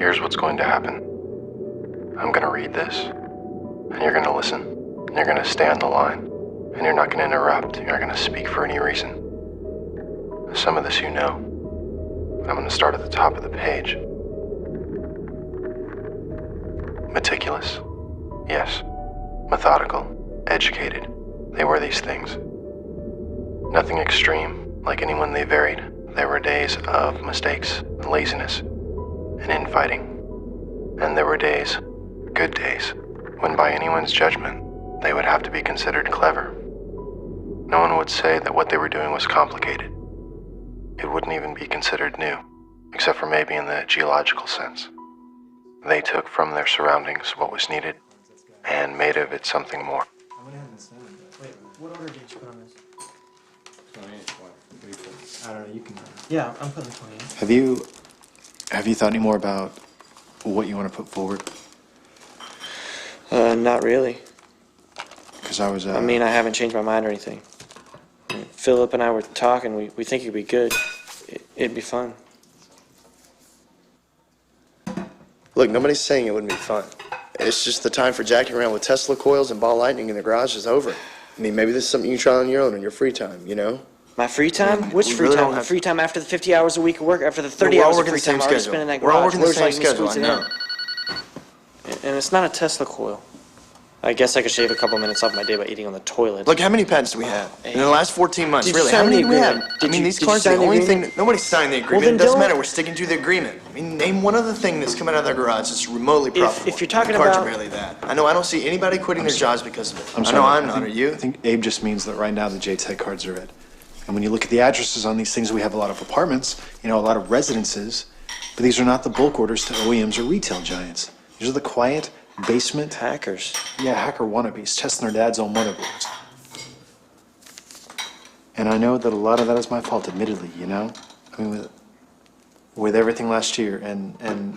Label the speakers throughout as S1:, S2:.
S1: Here's what's going to happen. I'm going to read this, and you're going to listen, and you're going to stay on the line, and you're not going to interrupt. You're not going to speak for any reason. Some of this you know, but I'm going to start at the top of the page. Meticulous. Yes. Methodical. Educated. They were these things. Nothing extreme, like anyone they varied. There were days of mistakes, laziness, and infighting. And there were days, good days, when by anyone's judgment, they would have to be considered clever. No one would say that what they were doing was complicated. It wouldn't even be considered new, except for maybe in the geological sense. They took from their surroundings what was needed and made of it something more.
S2: I went ahead and signed it. Wait, what order did you put on this?
S3: 28.
S2: I don't know, you can... Yeah, I'm putting 28.
S3: Have you thought any more about what you want to put forward?
S4: Not really.
S3: Because I was...
S4: I mean, I haven't changed my mind or anything. I mean, Philip and I were talking, we think it'd be good. It'd be fun.
S5: Look, nobody's saying it wouldn't be fun. It's just the time for jacking around with Tesla coils and ball lightning in the garage is over. I mean, maybe this is something you try on your own in your free time, you know?
S4: My free time? Which free
S5: really
S4: time?
S5: don't
S4: The
S5: have
S4: free time after the 50 hours a week of work, after the 30 hours of free time I already spent in that garage.
S5: We're all working the same
S4: Where's, like,
S5: schedule, I
S4: squeezing
S5: know.
S4: in? And it's not a Tesla coil. I guess I could shave a couple minutes off my day by eating on the toilet.
S5: Look, how many patents do we have? In the last 14 months,
S4: Did you
S5: really, how
S4: sign
S5: many
S4: the
S5: do we have?
S4: agreement?
S5: I mean, these
S4: Did you
S5: cards are
S4: sign
S5: the
S4: the
S5: only thing...
S4: agreement?
S5: Nobody signed the agreement.
S4: then
S5: It doesn't
S4: don't.
S5: matter, we're sticking to the agreement. I mean, name one other thing that's come out of their garage that's remotely profitable.
S4: If you're talking
S5: the cards
S4: about-
S5: are barely that. I know I don't see anybody quitting their jobs because of it.
S3: I'm
S5: I
S3: sorry.
S5: know I'm not, are you?
S3: I think Abe just means that right now the JTEC cards are red. And when you look at the addresses on these things, we have a lot of apartments, a lot of residences, but these are not the bulk orders to OEMs or retail giants. These are the quiet basement...
S4: Hackers.
S3: Yeah, hacker wannabes, testing their dad's own motherboards. And I know that a lot of that is my fault, admittedly, I mean, with everything last year and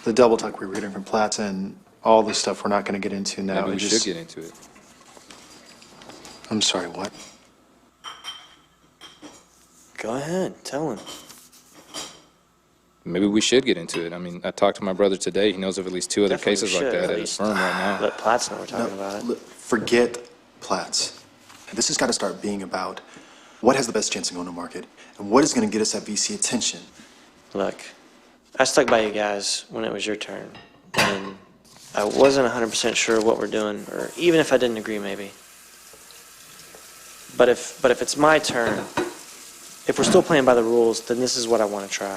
S3: the double talk we were getting from Platts and all the stuff we're not going to get into now.
S6: Maybe we should get into it.
S3: I'm sorry, what?
S4: Go ahead, tell him.
S6: Maybe we should get into it. I mean, I talked to my brother today. He knows of at least 2 other
S4: Definitely
S6: cases like
S4: should,
S6: that
S4: at
S6: at his
S4: least.
S6: firm right now.
S4: Let Platts know we're talking about it.
S3: Look, forget Platts. This has got to start being about what has the best chance of going to market and what is going to get us that VC attention.
S4: Look, I stuck by you guys when it was your turn, and I wasn't 100% sure what we're doing, or even if I didn't agree, maybe. But if it's my turn, if we're still playing by the rules, then this is what I want to try.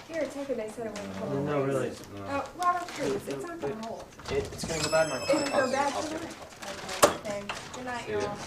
S7: Here, take it. They said it wouldn't hold.
S2: No, really.
S7: Oh, Robert, please. It's not gonna hold.
S2: It's gonna go bad in my car.
S7: It's gonna go bad tonight. Okay, thanks. Good night, y'all.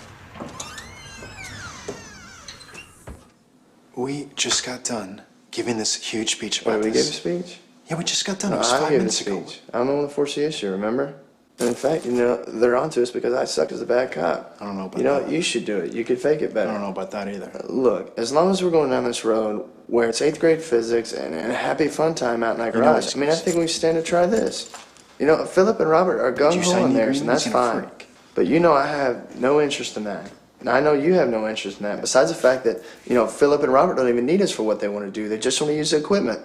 S3: We just got done giving this huge speech about
S5: Wait, we gave a
S3: this.
S5: speech?
S3: Yeah, we just got done.
S5: No,
S3: It was
S5: I
S3: 5
S5: gave a
S3: minutes ago.
S5: speech. I don't want to force the issue, remember? And in fact, they're onto us because I suck as a bad cop.
S3: I don't know about
S5: You know
S3: that.
S5: what? You should do it. You could fake it
S3: I
S5: better.
S3: don't know about that either.
S5: Look, as long as we're going down this road where it's 8th grade physics and a happy fun time out in that
S3: You know
S5: garage,
S3: what's-
S5: I mean, I think we stand to try this. Philip and Robert are
S3: Did you
S5: gung-ho
S3: sign
S5: in
S3: the
S5: theirs, and
S3: agreement?
S5: that's
S3: He's gonna
S5: fine.
S3: freak.
S5: But I have no interest in that. And I know you have no interest in that, besides the fact that, Philip and Robert don't even need us for what they want to do. They just want to use the equipment.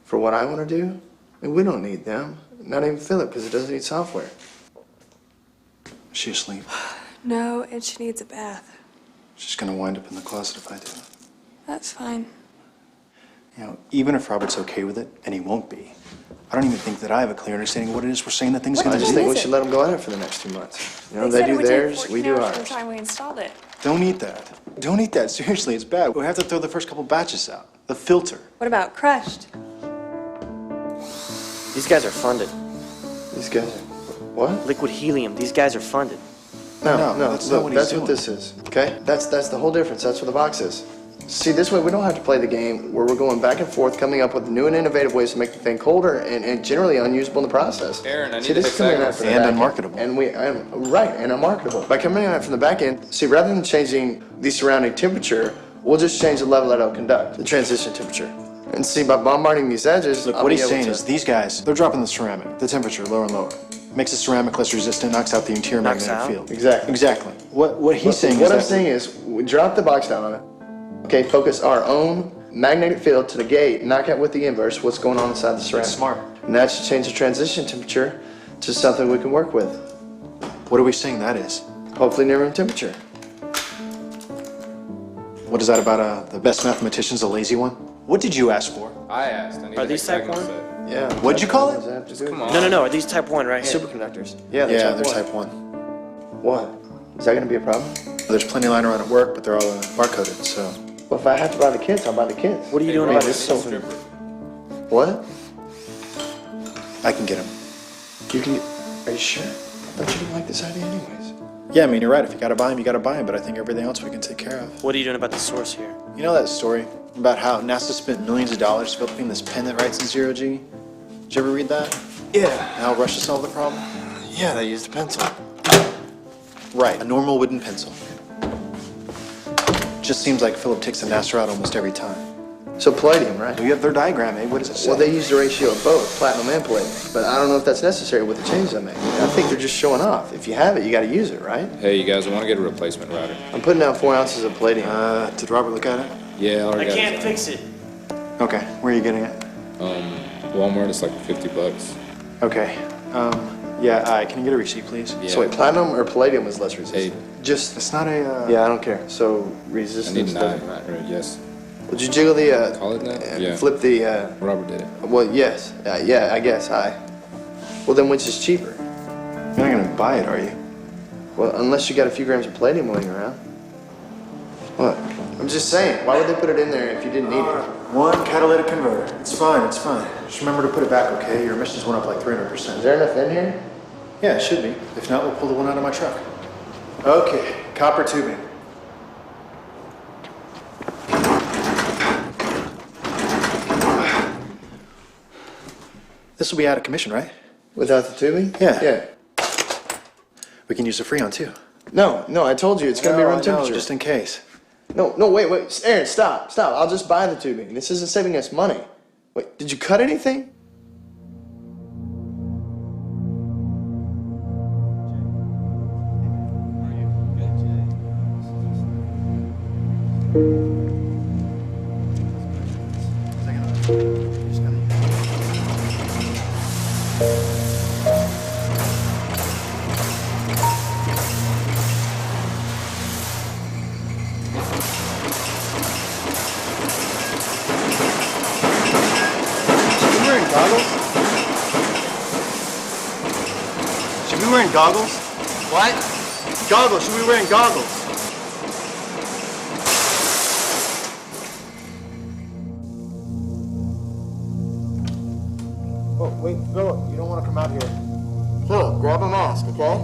S5: For what I want to do, we don't need them. Not even Philip, because it doesn't need software.
S3: Is she asleep?
S7: No, and she needs a bath.
S3: She's going to wind up in the closet if I do.
S7: That's fine.
S3: Even if Robert's okay with it, and he won't be, I don't even think that I have a clear understanding of what it is we're saying that thing's
S7: What
S3: going
S5: I
S3: to
S5: just
S3: do.
S5: think we
S7: is it?
S5: should let them go at it for the next 2 months. They
S7: said it
S5: do
S7: would take
S5: theirs,
S7: 14
S5: we do
S7: hours from
S5: ours.
S7: the time we installed it.
S3: Don't eat that. Don't eat that. Seriously, it's bad. We'll have to throw the first couple batches out. The filter.
S7: What about crushed?
S4: These guys are funded.
S5: These guys are... What?
S4: Liquid helium, these guys are funded.
S3: No,
S5: No,
S3: that's
S5: look,
S3: not what he's
S5: that's what
S3: doing.
S5: this is, okay? That's the whole difference. That's what the box is. See, this way we don't have to play the game where we're going back and forth, coming up with new and innovative ways to make the thing colder and generally unusable in the process.
S6: Aaron, I need
S5: see,
S6: to
S5: this is
S6: hit
S5: coming
S6: back
S5: out from the
S3: and
S5: back end.
S3: unmarketable.
S5: And unmarketable. By coming at it from the back end, see, rather than changing the surrounding temperature, we'll just change the level that it'll conduct, the transition temperature. And see, by bombarding these edges,
S3: Look,
S5: I'll
S3: what
S5: be
S3: he's
S5: able
S3: saying
S5: to-
S3: is these guys, they're dropping the ceramic, the temperature lower and lower. Makes the ceramic less resistant, knocks out the interior
S4: Knocks
S3: magnetic
S4: out?
S3: field.
S5: Exactly.
S3: What he's saying
S5: What
S3: is
S5: I'm
S3: that
S5: saying is, we drop the box down on it. Okay, focus our own magnetic field to the gate, knock out with the inverse what's going on inside the ceramic.
S3: That's smart.
S5: And that should change the transition temperature to something we can work with.
S3: What are we saying that is?
S5: Hopefully near room temperature.
S3: What is that about the best mathematician's a lazy one? What did you ask for?
S6: I asked. I need
S4: Are
S6: an
S4: these type
S6: hexagonal
S4: one?
S6: set.
S5: Yeah.
S3: What'd you call it?
S5: Does that have to do with
S6: Come on.
S4: No. Are these type 1 right here?
S5: superconductors? Yeah, they're
S3: Yeah,
S5: type
S3: they're
S5: one.
S3: type 1.
S5: What? Is that going to be a problem?
S3: There's plenty lying around at work, but they're all barcoded, so.
S5: Well, if I have to buy the kits, I'll buy the kits.
S4: What are you
S6: Hey,
S4: doing
S6: Robert,
S4: about
S5: this
S4: this?
S5: so-
S6: stripper.
S5: What?
S3: I can get them.
S5: You can. Are you sure? I thought you didn't like this idea, anyways.
S3: Yeah, I mean, you're right. If you gotta buy them, you gotta buy them, but I think everything else we can take care of.
S4: What are you doing about the source here?
S3: You know that story about how NASA spent millions of dollars developing this pen that writes in zero G? Did you ever read that?
S5: Yeah.
S3: How Russia solved the problem?
S5: Yeah, they used a pencil.
S3: Right, a normal wooden pencil. Just seems like Philip takes the NASA route almost every time.
S5: So palladium, right?
S3: You have their diagram, eh? What does it say?
S5: Well, they used a ratio of both, platinum and palladium. But I don't know if that's necessary with the changes I make. I think they're just showing off. If you have it, you got to use it, right?
S6: Hey, you guys, I want to get a replacement router.
S5: I'm putting down 4 ounces of palladium.
S3: Did Robert look at it?
S6: Yeah, I
S4: I
S6: already got
S4: can't
S6: it.
S4: fix it.
S3: Okay, where are you getting it?
S6: Walmart, it's like $50.
S3: Okay, can you get a receipt, please?
S6: Yeah.
S5: So wait, platinum or palladium was less
S6: Hey,
S5: resistant?
S3: Just, it's not a,
S5: Yeah, I don't care. So
S6: I
S5: resistance.
S6: need a
S5: doesn't-
S6: 9, or yes.
S5: Would you jiggle the?
S6: Call it that? Yeah.
S5: Flip the.
S6: Robert did it.
S5: Well, yes. Yeah, I guess. Well, then which is cheaper?
S3: you're not gonna buy it, are you?
S5: Well, unless you got a few grams of palladium laying around. What? I'm just saying. Why would they put it in there if you didn't need it?
S3: One catalytic converter. It's fine, it's fine. Just remember to put it back, okay? Your emissions went up like
S5: Is
S3: 300%.
S5: there enough in here?
S3: Yeah, it should be. If not, we'll pull the one out of my truck. Okay, copper tubing. This will be out of commission, right?
S5: Without the tubing?
S3: Yeah.
S5: Yeah.
S3: We can use the Freon too.
S5: No, I told you it's gonna be room temperature.
S3: just in case.
S5: No, wait, Aaron, stop. I'll just buy the tubing. This isn't saving us money. Wait, did you cut anything? Should we be wearing goggles? What? Goggles. Should we be wearing goggles?
S3: Oh, wait, Philip, you don't want to come out here.
S5: Philip, grab a mask, okay?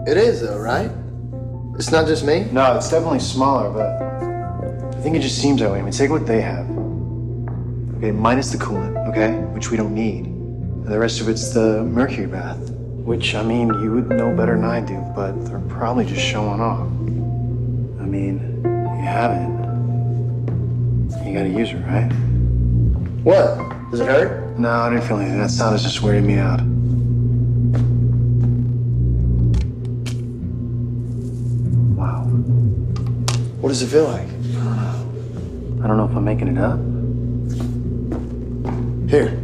S5: It is though, right? It's not just me?
S3: No, it's definitely smaller, but I think it just seems that way. I mean, take what they have. Okay, minus the coolant, okay, which we don't need. And the rest of it's the mercury bath, which, I mean, you would know better than I do, but they're probably just showing off. I mean, you have it. You gotta use it, right?
S5: What? Does it hurt?
S3: No, I didn't feel anything. That sound is just weirding me out. Wow.
S5: What does it feel like?
S3: I don't know if I'm making it up.
S5: Here.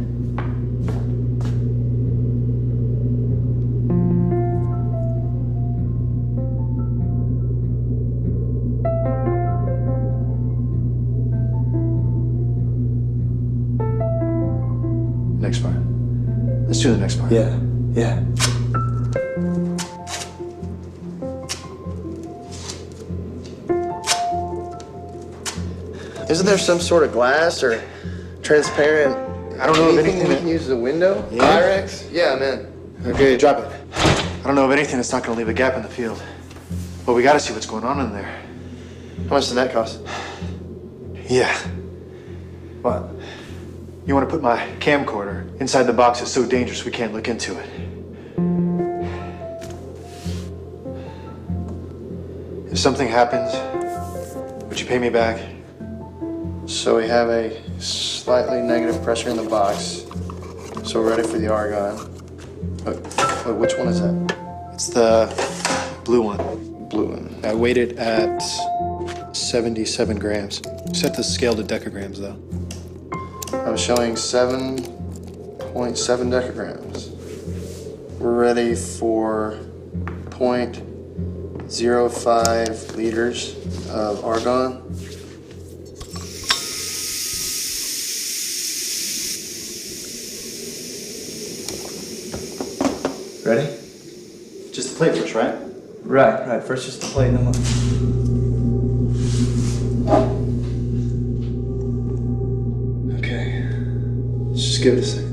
S3: Next part. Let's do the next part.
S5: Yeah. Isn't there some sort of glass or transparent
S3: I don't know of anything
S5: we
S3: that...
S5: can use as a window?
S3: Yeah?
S5: Pyrex? Yeah, I'm in.
S3: Okay, drop it. I don't know of anything that's not gonna leave a gap in the field. But we gotta see what's going on in there.
S5: How much did that cost?
S3: Yeah.
S5: What?
S3: You wanna put my camcorder inside the box that's so dangerous we can't look into it. If something happens, would you pay me back?
S5: So we have a slightly negative pressure in the box. So we're ready for the argon. Wait, which one is that?
S3: It's the blue one.
S5: Blue one.
S3: I weighed it at 77 grams. Set the scale to decagrams, though.
S5: I'm showing 7.7 decagrams. We're ready for 0.05 liters of argon. Ready?
S3: Just the plate first, right?
S5: Right. First just the plate and then Okay. Let's just give it a second.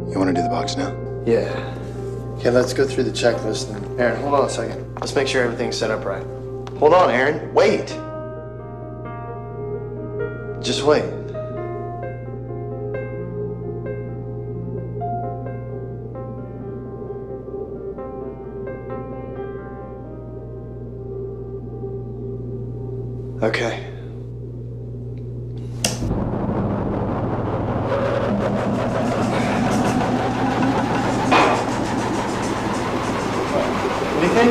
S3: You want to do the box now?
S5: Yeah. Okay, let's go through the checklist then. Aaron, hold on a second. Let's make sure everything's set up right. Hold on, Aaron. Wait. Just wait. Okay. Anything?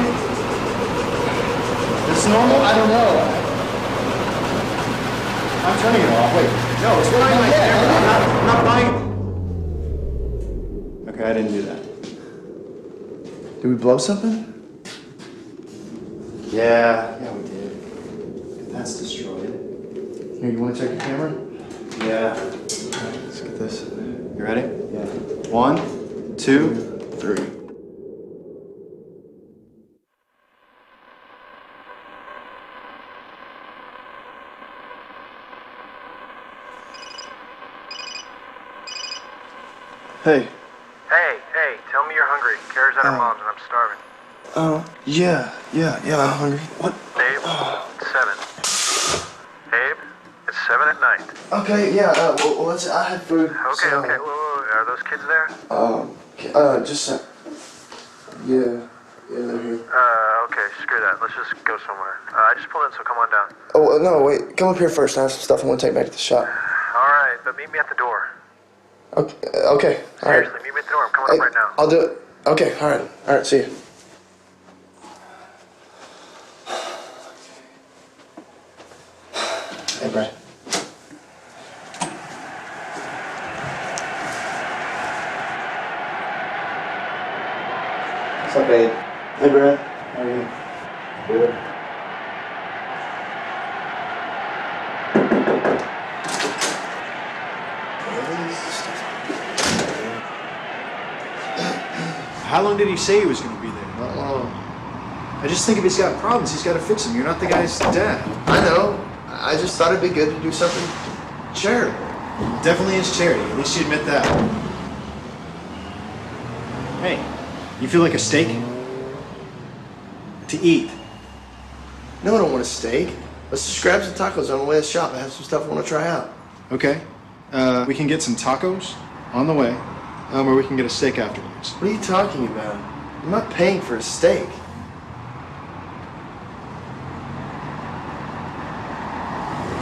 S5: This normal? I don't know.
S3: I'm turning it off. Wait.
S5: No, it's fine like that.
S3: I'm not buying it. Okay, I didn't do that.
S5: Did we blow something?
S3: Yeah, we did. That's destroyed.
S5: Here, you want to check your camera?
S3: Yeah.
S5: Alright, let's get this.
S3: You ready?
S5: Yeah.
S3: 1, 2, 3. Hey.
S1: Hey, tell me you're hungry. Kara's at her mom's and I'm starving.
S5: Yeah, I'm hungry. What?
S1: Babe, it's 7. Babe, it's 7 at night.
S5: Okay, yeah, well, let's, I had food.
S1: Okay,
S5: so,
S1: okay, whoa. Are those kids there?
S5: Just, yeah, they're here.
S1: Okay, screw that. Let's just go somewhere. I just pulled in, so come on down.
S5: Oh, no, wait, come up here first. I have some stuff I want to take back to the shop.
S1: Alright, but meet me at the door.
S5: Okay, all right.
S1: Seriously, meet me at the door. I'm coming up right now.
S5: I'll do it. Okay, all right, see you. Hey, Brad. What's up, babe? Hey, Brad. How are you? Good.
S3: How long did he say he was going to be there?
S5: Not long.
S3: I just think if he's got problems, he's got to fix them. You're not the guy's dad.
S5: I know. I just thought it'd be good to do something charitable.
S3: Definitely is charity. At least you admit that. Hey, you feel like a steak? To eat.
S5: No, I don't want a steak. Let's just grab some tacos on the way to the shop. I have some stuff I want to try out.
S3: Okay. We can get some tacos on the way, or we can get a steak afterwards.
S5: What are you talking about? I'm not paying for a steak.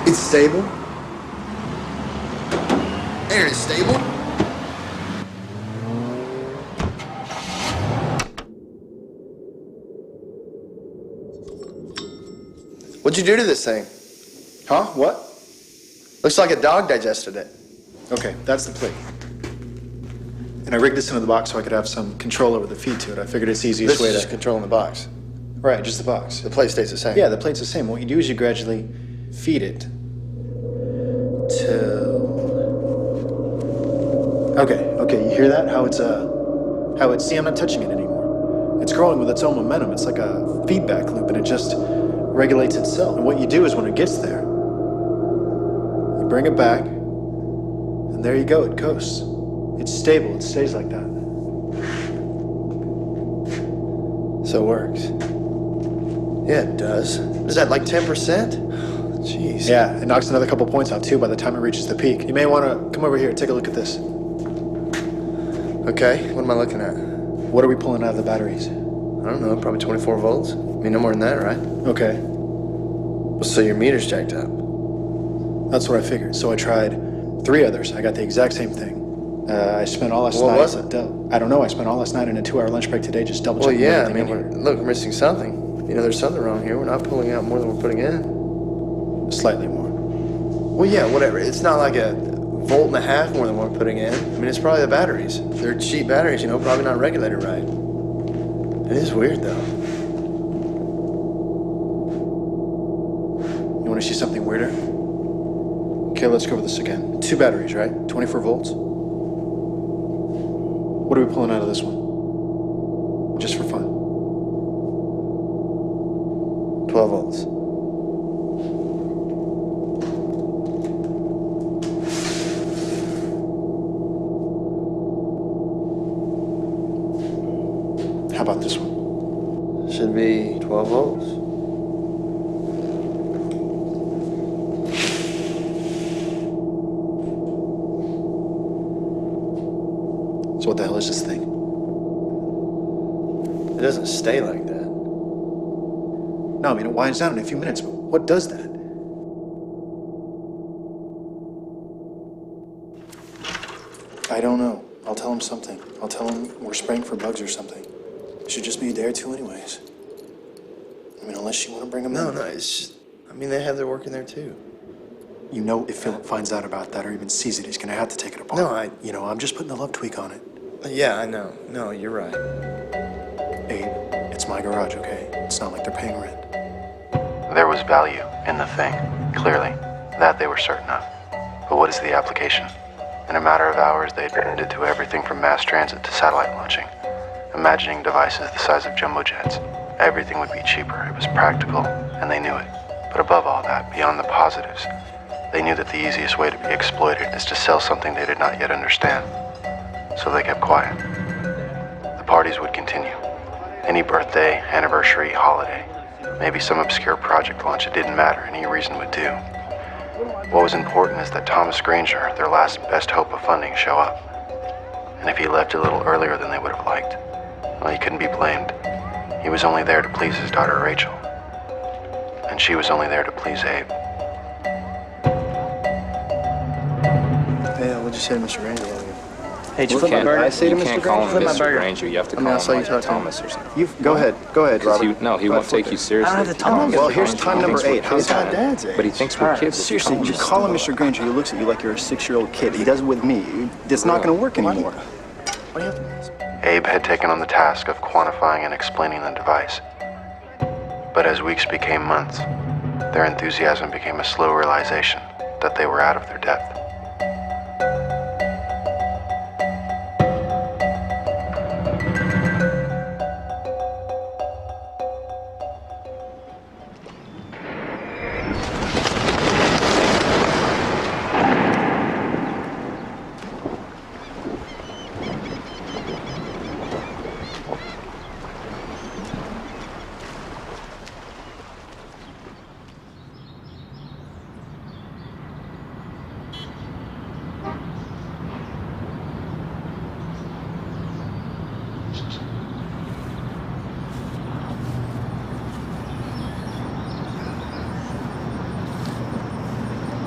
S5: It's stable. Aaron, it's stable. What'd you do to this thing?
S3: Huh? What?
S5: Looks like a dog digested it.
S3: Okay, that's the plate. And I rigged this into the box so I could have some control over the feed to it. I figured it's the easiest
S5: This
S3: way
S5: is
S3: to...
S5: just controlling the box.
S3: Right, just the box.
S5: The plate stays the same.
S3: Yeah, the plate's the same. What you do is you gradually feed it Okay, you hear that? How it's, see, I'm not touching it anymore. It's growing with its own momentum. It's like a feedback loop, and it just regulates itself. And what you do is when it gets there, you bring it back, and there you go, it coasts. It's stable, it stays like that.
S5: So it works. Yeah, it does. Is that like 10%? Jeez.
S3: Yeah, it knocks another couple points out too by the time it reaches the peak. You may want to come over here, take a look at this.
S5: Okay, what am I looking at?
S3: What are we pulling out of the batteries?
S5: I don't know, probably 24 volts. I mean, no more than that, right?
S3: Okay,
S5: So your meter's jacked up.
S3: that's what I figured. So I tried 3 others. I got the exact same thing. I spent all last
S5: What
S3: night.
S5: was it?
S3: I don't know. I spent all last night in a 2-hour lunch break today just double
S5: Well,
S3: checking
S5: yeah, I
S3: everything
S5: mean,
S3: in here.
S5: look, we're missing something. You know, there's something wrong here. We're not pulling out more than we're putting in.
S3: Slightly more.
S5: Well, yeah, whatever. It's not like a volt and a half more than we're putting in. I mean, it's probably the batteries. They're cheap batteries, you know, probably not regulated right. It is weird, though.
S3: You want to see something weirder? Okay, let's go over this again. 2 batteries, right? 24 volts. What are we pulling out of this one? Just for fun.
S5: 12 volts.
S3: How about this one?
S5: Should be 12 volts.
S3: So what the hell is this thing?
S5: It doesn't stay like that.
S3: No, I mean, it winds down in a few minutes, but what does that? I don't know. I'll tell him something. I'll tell him we're spraying for bugs or something. It should just be a day or 2 anyways. I mean, unless you want to bring him
S5: No,
S3: in.
S5: no, it's just, I mean, they have their work in there too.
S3: You know, if Philip finds out about that or even sees it, he's going to have to take it apart.
S5: No,
S3: You know, I'm just putting the love tweak on it.
S5: Yeah, I know. No, you're right.
S3: Abe, it's my garage, okay? It's not like they're paying rent.
S1: There was value in the thing, clearly. That they were certain of. But what is the application? In a matter of hours, they'd turned it to everything from mass transit to satellite launching. Imagining devices the size of jumbo jets. Everything would be cheaper. It was practical, and they knew it. But above all that, beyond the positives, they knew that the easiest way to be exploited is to sell something they did not yet understand. So they kept quiet. The parties would continue. Any birthday, anniversary, holiday, maybe some obscure project launch, it didn't matter. Any reason would do. What was important is that Thomas Granger, their last best hope of funding, show up. And if he left a little earlier than they would have liked, well, he couldn't be blamed. He was only there to please his daughter Rachel. And she was only there to please Abe.
S5: Yeah, what'd you say to Mr. Granger?
S2: Hey, did you
S6: You
S2: flip my
S6: can't,
S2: burger?
S5: I say to
S6: you
S5: Mr.
S6: can't call him
S2: Flip my
S6: Mr.
S2: burger.
S6: Granger. You have to
S5: I mean, I
S6: call
S5: saw
S6: him
S5: you
S6: like
S5: talk to him.
S6: Thomas or something.
S3: You go ahead,
S6: Because he
S3: Robert.
S6: won't take you seriously.
S2: I don't have the time.
S3: Well, here's time number
S6: He thinks
S3: 8.
S6: we're
S3: How's
S6: kids.
S3: that?
S5: Dad's age.
S6: But he thinks we're kids.
S8: Seriously, you call him Mr. Granger. He looks at you like you're a 6-year-old kid. He does it with me. It's not going to work anymore.
S5: Why do you have to ask?
S1: Abe had taken on the task of quantifying and explaining the device. But as weeks became months, their enthusiasm became a slow realization that they were out of their depth.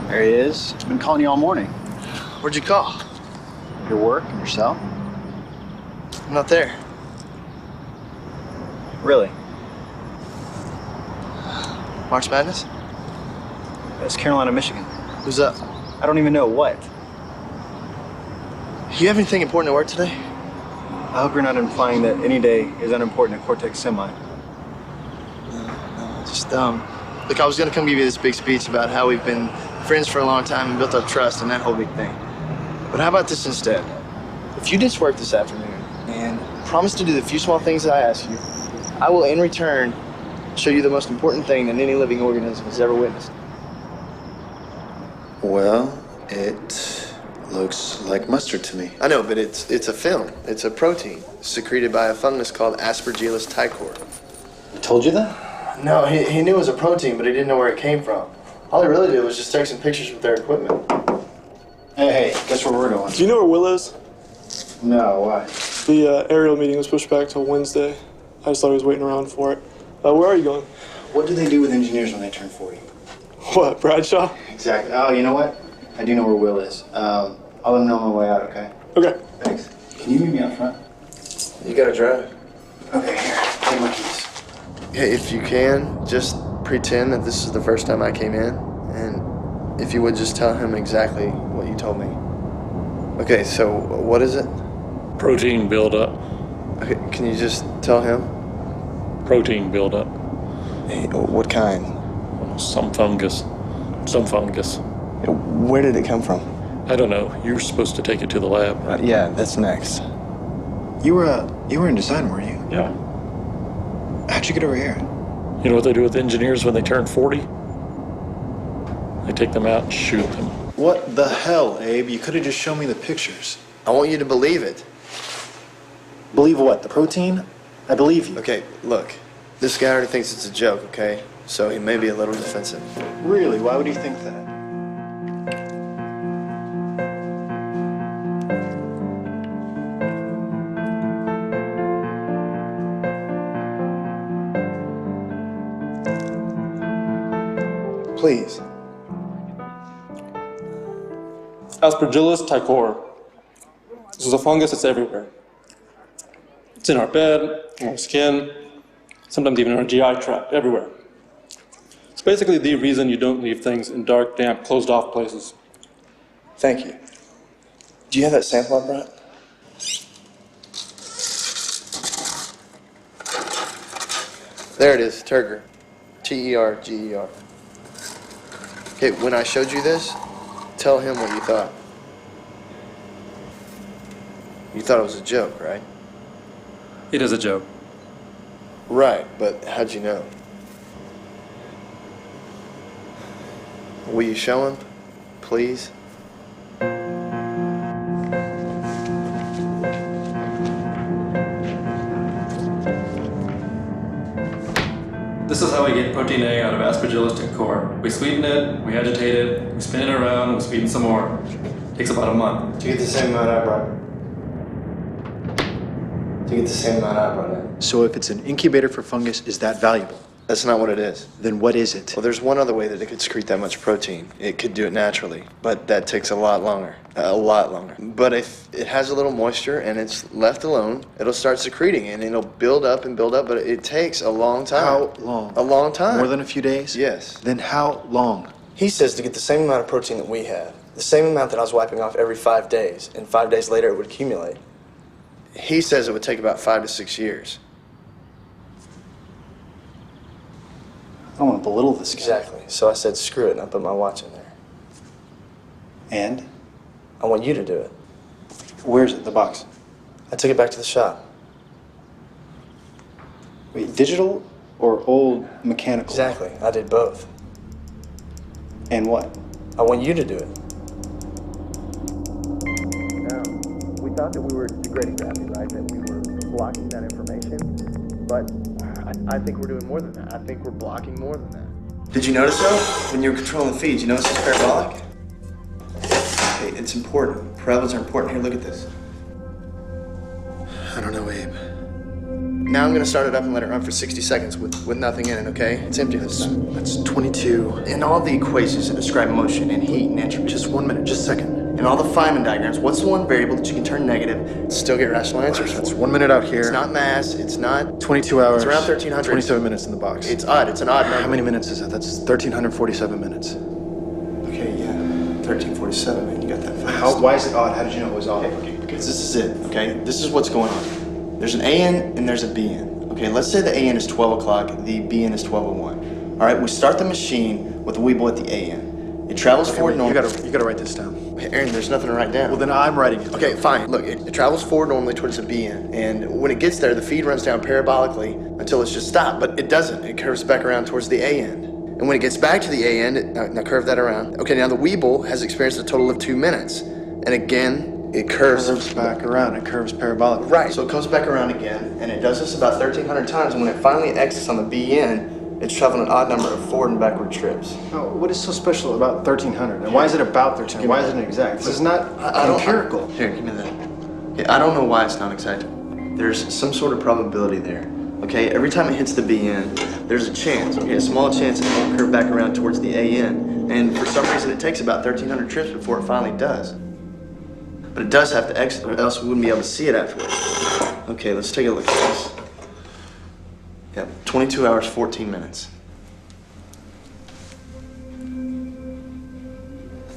S8: There he is. I've been calling you all morning.
S5: Where'd you call?
S8: Your work and yourself?
S5: I'm not there.
S8: Really?
S5: March Madness?
S8: That's Carolina, Michigan.
S5: Who's up?
S8: I don't even know what.
S5: You have anything important at work today?
S8: I hope you're not implying that any day is unimportant at Cortex Semi.
S5: No, just, look, I was gonna come give you this big speech about how we've been friends for a long time and built up trust and that whole big thing. But how about this instead? If you ditch work this afternoon and promise to do the few small things that I ask you, I will in return show you the most important thing that any living organism has ever witnessed.
S3: Well, it looks like mustard to me.
S5: I know, but it's a film. It's a protein secreted by a fungus called Aspergillus ticor.
S3: I told you that?
S5: No, he knew it was a protein, but he didn't know where it came from. All he really did was just take some pictures with their equipment.
S3: Hey, guess where we're going?
S9: Do you know where Will is?
S3: No, why?
S9: The aerial meeting was pushed back till Wednesday. I just thought he was waiting around for it. Where are you going?
S3: What do they do with engineers when they turn 40?
S9: What, Bradshaw?
S3: Exactly. Oh, you know what? I do know where Will is. I'll let him know on my way out, okay?
S9: Okay.
S3: Thanks. Can you meet me out front?
S5: You gotta drive.
S3: Okay, here. Take my keys.
S5: Hey, if you can, just pretend that this is the first time I came in, and if you would just tell him exactly what you told me. Okay, so what is it?
S10: Protein buildup.
S5: Okay, can you just tell him?
S10: Protein buildup.
S5: Hey, what kind?
S10: Some fungus. Some fungus.
S5: Where did it come from?
S10: I don't know. You were supposed to take it to the lab.
S5: Yeah, that's next.
S3: You were in design, weren't you?
S10: Yeah.
S3: How'd you get over here?
S10: You know what they do with engineers when they turn 40? They take them out and shoot them.
S3: What the hell, Abe? You could have just shown me the pictures.
S5: I want you to believe it.
S3: Believe what? The protein? I believe you.
S5: Okay, look. This guy already thinks it's a joke, okay? So he may be a little defensive.
S3: Really? Why would you think that?
S5: Please.
S9: Aspergillus ticor. This is a fungus that's everywhere. It's in our bed, in our skin, sometimes even in our GI tract, everywhere. It's basically the reason you don't leave things in dark, damp, closed-off places.
S5: Thank you. Do you have that sample I brought? There it is, Turger. T-E-R-G-E-R. Okay, when I showed you this, tell him what you thought. You thought it was a joke, right?
S9: It is a joke.
S5: Right, but how'd you know? Will you show him, please?
S9: This is how we get protein A out of Aspergillus ticor. We sweeten it, we agitate it, we spin it around, we sweeten some more. Takes about a month.
S5: To get the same amount I brought. To get the same amount I brought in.
S3: So if it's an incubator for fungus, is that valuable?
S5: That's not what it is.
S3: Then what is it?
S5: Well, there's one other way that it could secrete that much protein. It could do it naturally, but that takes a lot longer. A lot longer. But if it has a little moisture and it's left alone, it'll start secreting and it'll build up, but it takes a long time.
S3: How long?
S5: A long time.
S3: More than a few days?
S5: Yes.
S3: Then how long?
S5: He says to get the same amount of protein that we have, the same amount that I was wiping off every 5 days, and 5 days later it would accumulate. He says it would take about 5 to 6 years.
S3: I don't want to belittle this guy.
S5: Exactly. So I said, screw it, and I put my watch in there.
S3: And?
S5: I want you to do it.
S3: Where's it? The box?
S5: I took it back to the shop.
S3: Wait, digital or old mechanical?
S5: Exactly. I did both.
S3: And what?
S5: I want you to do it. Now, we thought that we were degrading gravity, right? That we were blocking that information. But I think we're doing more than that. I think we're blocking more than that. Did you notice, though, when you were controlling the feeds, you notice it's parabolic? Okay, it's important. Parabolas are important. Here, look at this.
S3: I don't know, Abe.
S5: Now I'm going to start it up and let it run for 60 seconds with nothing in it, okay? It's empty this time.
S3: That's 22.
S5: And all the equations that describe motion and heat and entropy.
S3: Just 1 minute, just a second.
S5: And all the Feynman diagrams, what's the one variable that you can turn negative and still get rational answers for?
S3: That's 1 minute out here.
S5: It's not mass, it's not...
S3: 22 hours.
S5: It's around 1300.
S3: 27 minutes in the box.
S5: It's odd, it's an odd number.
S3: How many minutes is that? That's 1347 minutes.
S5: Okay, yeah, 1347, man, you got that fast.
S3: Why is it odd? How did you know it was odd?
S5: Okay, because this is it, okay? This is what's going on. There's an AN and there's a BN. Okay, let's say the AN is 12 o'clock, the BN is 12:01. All right, we start the machine with the Weeble at the AN. It travels
S3: Okay,
S5: forward
S3: wait,
S5: normally.
S3: you gotta write this down.
S5: Hey, Aaron, there's nothing to write down.
S3: Well, then I'm writing it.
S5: Okay, fine. Look, it travels forward normally towards the B end, and when it gets there, the feed runs down parabolically until it's just stopped, but it doesn't. It curves back around towards the A end. And when it gets back to the A end, now curve that around. Okay, now the Weeble has experienced a total of 2 minutes. And again, it curves
S3: Back around. It curves parabolically.
S5: Right, so it comes back around again, and it does this about 1,300 times, and when it finally exits on the B end, it's traveling an odd number of forward and backward trips.
S3: Oh, what is so special about 1300? And why is it about 1300? Why isn't it exact? This is not empirical.
S5: Here, give me that. Yeah, I don't know why it's not exact. There's some sort of probability there. Okay, every time it hits the B end, there's a chance, okay, a small chance it won't curve back around towards the A end. And for some reason, it takes about 1,300 trips before it finally does. But it does have to exit, or else we wouldn't be able to see it afterwards. Okay, let's take a look at this. Yep, 22 hours, 14 minutes.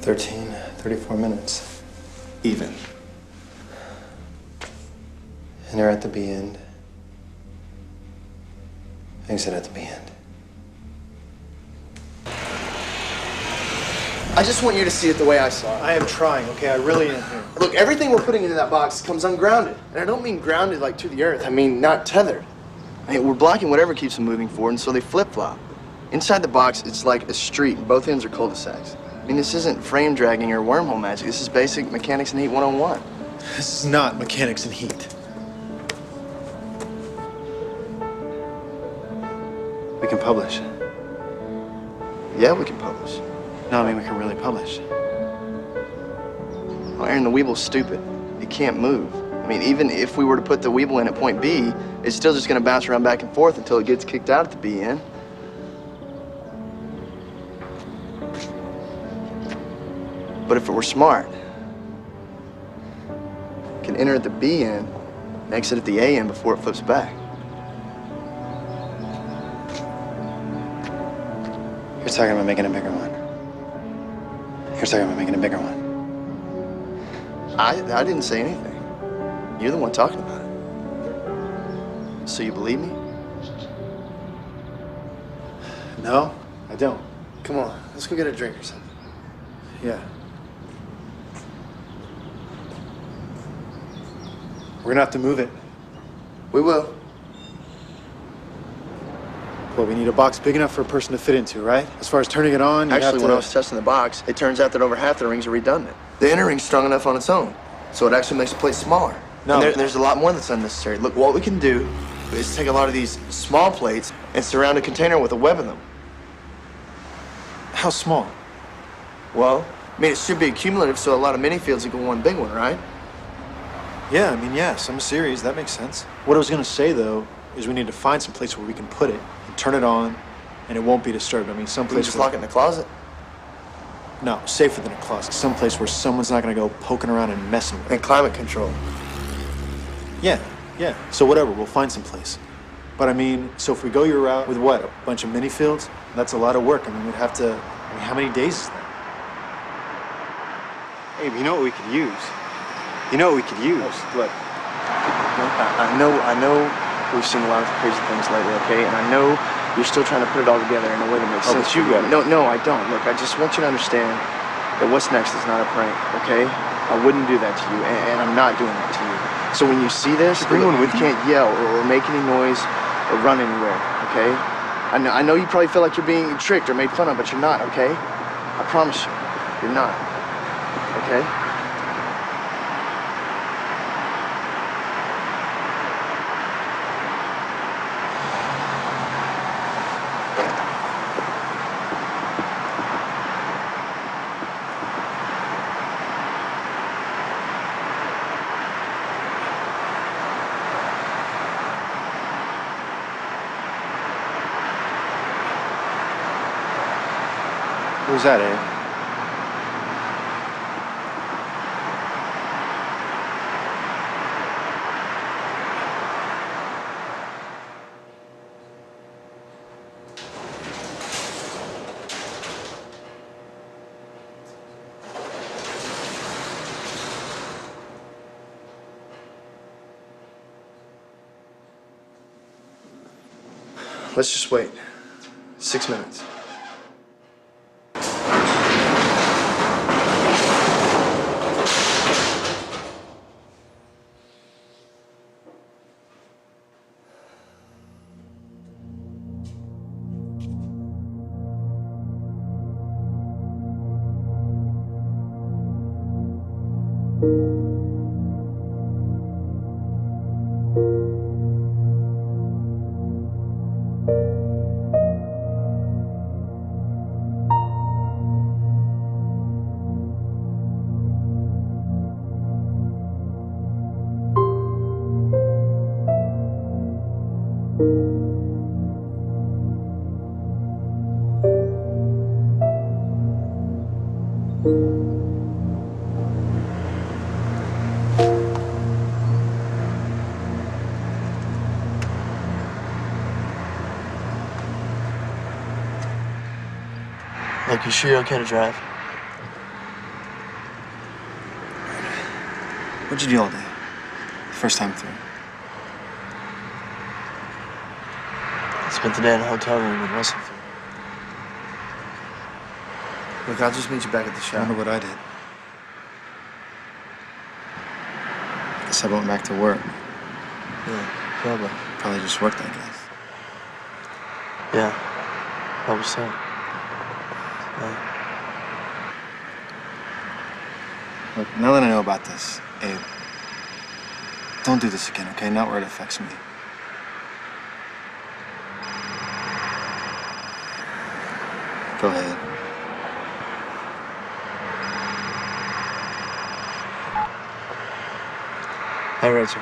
S3: 34 minutes.
S5: Even.
S3: And they're at the B end. Exit at the B end.
S5: I just want you to see it the way I saw it.
S3: I am trying, okay? I really am here.
S5: Look, everything we're putting into that box comes ungrounded. And I don't mean grounded like to the earth. I mean not tethered. I mean, we're blocking whatever keeps them moving forward, and so they flip-flop. Inside the box, it's like a street. Both ends are cul-de-sacs. I mean, this isn't frame dragging or wormhole magic. This is basic mechanics and heat 101.
S3: This is not mechanics and heat. We can publish.
S5: Yeah, we can publish.
S3: No, I mean we can really publish.
S5: Well, Aaron, the Weeble's stupid. It can't move. I mean, even if we were to put the Weeble in at point B, it's still just going to bounce around back and forth until it gets kicked out at the B end. But if it were smart, it can enter at the B end and exit at the A end before it flips back.
S3: You're talking about making a bigger one. You're talking about making a bigger one.
S5: I didn't say anything. You're the one talking about it. So you believe me?
S3: No, I don't.
S5: Come on, let's go get a drink or something.
S3: Yeah. We're gonna have to move it.
S5: We will.
S3: Well, we need a box big enough for a person to fit into, right? As far as turning it on, you have
S5: Actually,
S3: to...
S5: when I was testing the box, it turns out that over half the rings are redundant. The inner ring's strong enough on its own, so it actually makes the plate smaller.
S3: No.
S5: And there's a lot more that's unnecessary. Look, what we can do is take a lot of these small plates and surround a container with a web of them.
S3: How small?
S5: Well, I mean, it should be cumulative, so a lot of mini fields equal one big one, right?
S3: Yeah, I mean, yeah, some series, that makes sense. What I was gonna say, though, is we need to find some place where we can put it and turn it on, and it won't be disturbed. I mean, some
S5: We can
S3: place
S5: just
S3: where...
S5: lock it in the closet.
S3: No, safer than a closet. Some place where someone's not gonna go poking around and messing with it.
S5: And climate control.
S3: Yeah. So whatever, we'll find some place. But I mean, so if we go your route with what, a bunch of mini fields? That's a lot of work. I mean, we'd have to, I mean, how many days is that?
S8: Abe, you know what we could use? You know what we could use?
S3: What?
S5: I know we've seen a lot of crazy things lately, okay? And I know you're still trying to put it all together in a way that makes sense.
S3: But you got it.
S5: No, I don't. Look, I just want you to understand that what's next is not a prank, okay? I wouldn't do that to you, and I'm not doing that to you. So when you see this,
S8: Bring one with
S5: you can't yell or make any noise or run anywhere, okay? I know you probably feel like you're being tricked or made fun of, but you're not, okay? I promise you, you're not, okay?
S3: What was that, Abe?
S5: Let's just wait. 6 minutes. Look, you sure you're okay to drive?
S3: What'd you do all day? First time through.
S5: Spent the day in a hotel room in Russellfield. Look, I'll just meet you back at the
S3: I
S5: shop.
S3: wonder what I did. Guess I went back to work.
S5: Yeah, probably.
S3: Probably just worked, I guess.
S5: Yeah, probably so.
S3: Look, now that I know about this, Abe, don't do this again, okay? Not where it affects me. Go ahead.
S5: Hey, Rachel.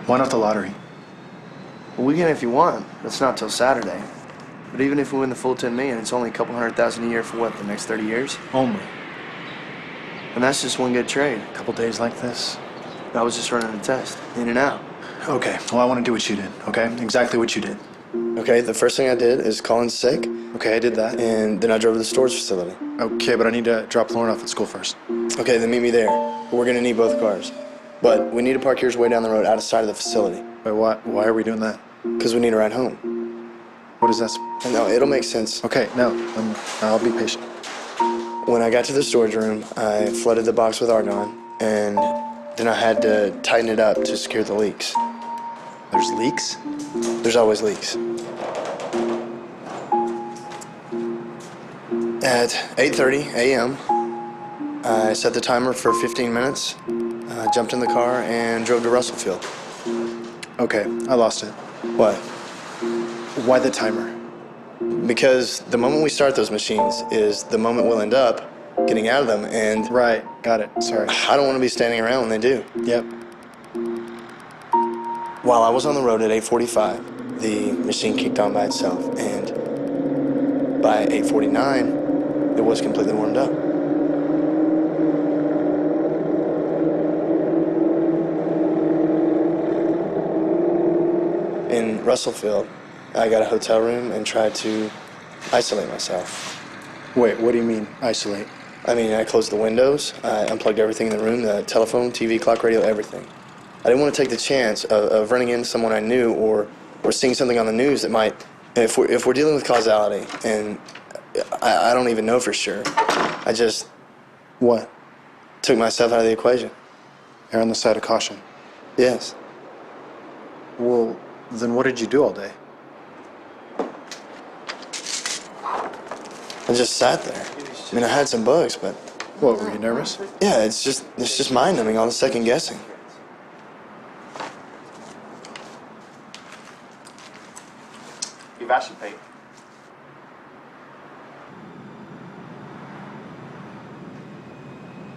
S3: Why not the lottery?
S5: Well, we can if you want. That's not till Saturday. But even if we win the full 10 million, it's only a couple $100,000 a year for what, the next 30 years?
S3: Only.
S5: And that's just one good trade.
S3: A couple days like this.
S5: I was just running a test, in and out.
S3: Okay, well, I want to do what you did, okay? Exactly what you did.
S5: Okay, the first thing I did is call in sick,
S3: Okay, I did that.
S5: and then I drove to the storage facility.
S3: Okay, but I need to drop Lauren off at school first.
S5: Okay, then meet me there. We're gonna need both cars. But we need to park yours way down the road, out of sight of the facility.
S3: Wait, why are we doing that?
S5: Because we need a ride home.
S3: What is that?
S5: No, it'll make sense.
S3: Okay, no, I'll be patient.
S5: When I got to the storage room, I flooded the box with argon, and then I had to tighten it up to secure the leaks.
S3: There's leaks?
S5: There's always leaks. At 8:30 a.m., I set the timer for 15 minutes, jumped in the car, and drove to Russellfield.
S3: Okay, I lost it.
S5: What?
S3: Why the timer?
S5: Because the moment we start those machines is the moment we'll end up getting out of them, and
S3: Right, got it, sorry.
S5: I don't want to be standing around when they do.
S3: Yep.
S5: While I was on the road at 8:45, the machine kicked on by itself, and by 8:49, it was completely warmed up. In Russellfield, I got a hotel room and tried to isolate myself.
S3: Wait, what do you mean, isolate?
S5: I mean, I closed the windows, I unplugged everything in the room, the telephone, TV, clock, radio, everything. I didn't want to take the chance of running into someone I knew or seeing something on the news that might, if we're dealing with causality, and I don't even know for sure, I just
S3: What?
S5: took myself out of the equation.
S3: Err on the side of caution.
S5: Yes.
S3: Well, then what did you do all day?
S5: I just sat there. I mean, I had some bugs, but
S3: What, were you nervous?
S5: yeah, it's just mind-numbing, all the second guessing.
S8: Evacipate.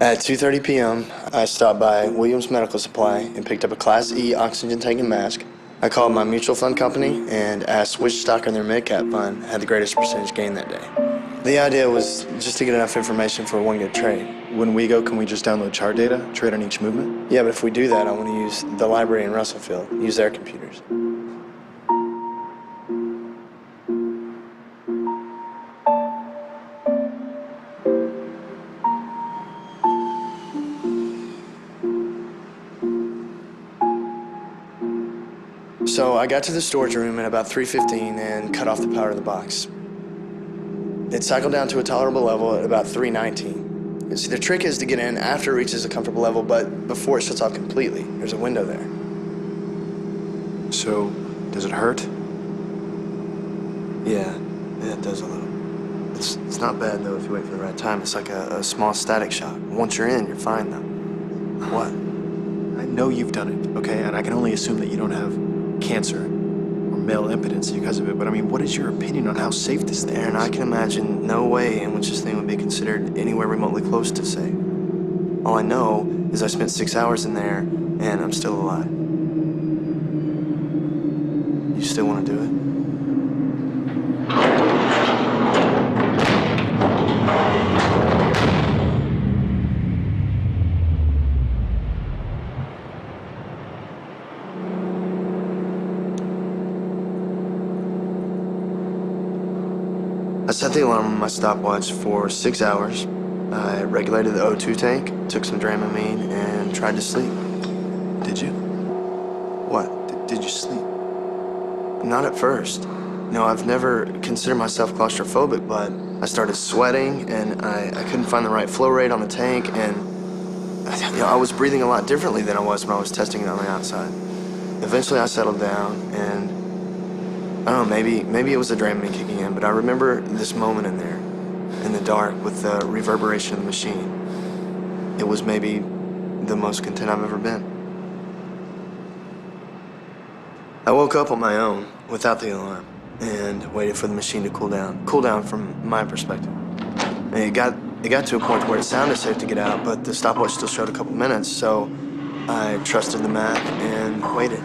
S5: At 2:30 p.m., I stopped by Williams Medical Supply and picked up a Class E oxygen-taking mask. I called my mutual fund company and asked which stock in their mid-cap fund had the greatest percentage gain that day. The idea was just to get enough information for one good trade.
S3: when we go, can we just download chart data, trade on each movement?
S5: Yeah, but if we do that, I want to use the library in Russellville, use their computers. So I got to the storage room at about 3:15 and cut off the power to the box. It cycled down to a tolerable level at about 3:19. See, the trick is to get in after it reaches a comfortable level, but before it shuts off completely. There's a window there.
S3: So, does it hurt?
S5: Yeah, it does a little. It's not bad, though, if you wait for the right time. It's like a small static shock. Once you're in, you're fine, though. What?
S3: I know you've done it, okay? And I can only assume that you don't have cancer or male impotence because of it. But I mean, what is your opinion on how safe this thing
S5: Aaron,
S3: is?
S5: I can imagine no way in which this thing would be considered anywhere remotely close to safe. All I know is I spent 6 hours in there, and I'm still alive. You still want to do it? I set the alarm on my stopwatch for 6 hours. I regulated the O2 tank, took some Dramamine, and tried to sleep.
S3: Did you?
S5: What?
S3: Did you sleep?
S5: Not at first. No, I've never considered myself claustrophobic, but I started sweating, and I couldn't find the right flow rate on the tank, and I was breathing a lot differently than I was when I was testing it on the outside. Eventually, I settled down, and I don't know, maybe it was the Dramamine kicking in, but I remember this moment in there, in the dark, with the reverberation of the machine. It was maybe the most content I've ever been. I woke up on my own, without the alarm, and waited for the machine to cool down. Cool down from my perspective. And it got to a point where it sounded safe to get out, but the stopwatch still showed a couple minutes, so I trusted the math and waited.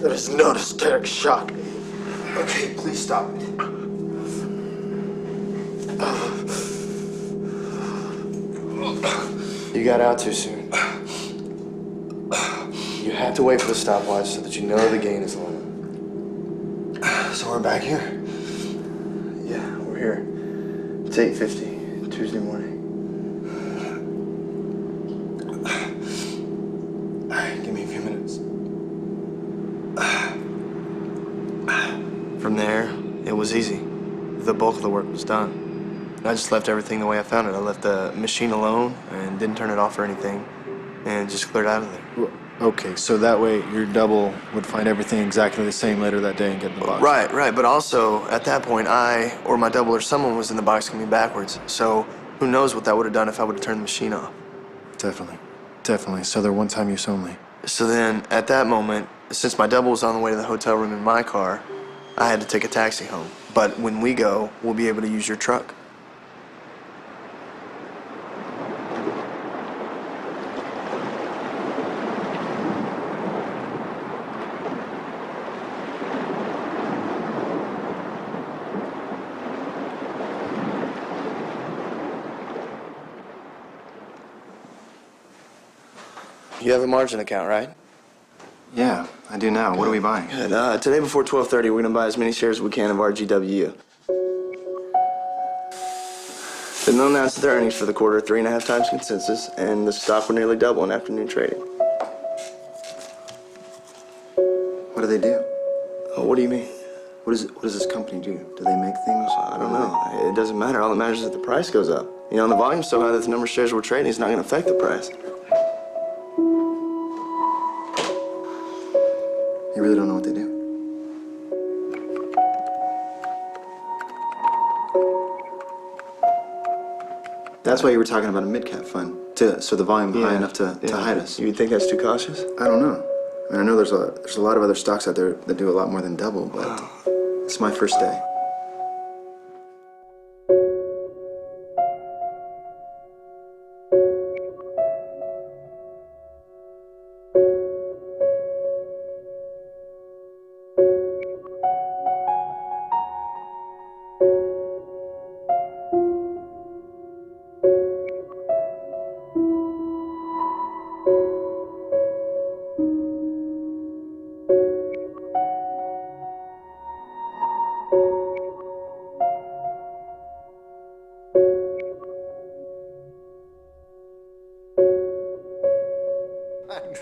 S3: That is not a static shock. Okay, please stop it.
S5: You got out too soon. You have to wait for the stopwatch so that you know the gain is low. So we're back here? Yeah, we're here. It's 8:50, Tuesday morning. Give me a few minutes. From there, it was easy. The bulk of the work was done. I just left everything the way I found it. I left the machine alone and didn't turn it off or anything, and just cleared out of there.
S3: Okay, so that way your double would find everything exactly the same later that day and get in the box.
S5: Right. But also, at that point, I or my double or someone was in the box coming backwards. So who knows what that would have done if I would have turned the machine off.
S3: Definitely. So they're one-time use only.
S5: So then, at that moment, since my double was on the way to the hotel room in my car, I had to take a taxi home. But when we go, we'll be able to use your truck. You have a margin account, right?
S3: Yeah, I do now. What are we buying?
S5: Good. Today before 12:30, we're gonna buy as many shares as we can of RGWU. They'll announce their earnings for the quarter 3.5 times consensus, and the stock will nearly double in afternoon trading.
S3: What do they do?
S5: What do you mean?
S3: What does this company do? Do they make things?
S5: I don't know. It doesn't matter. All that matters is that the price goes up. You know, and the volume's so high that the number of shares we're trading is not gonna affect the price.
S3: You really don't know what they do? That's why you were talking about a mid-cap fund, so the volume high enough to hide us.
S5: You think that's too cautious?
S3: I don't know. I mean, I know there's a lot of other stocks out there that do a lot more than double, but it's my first day.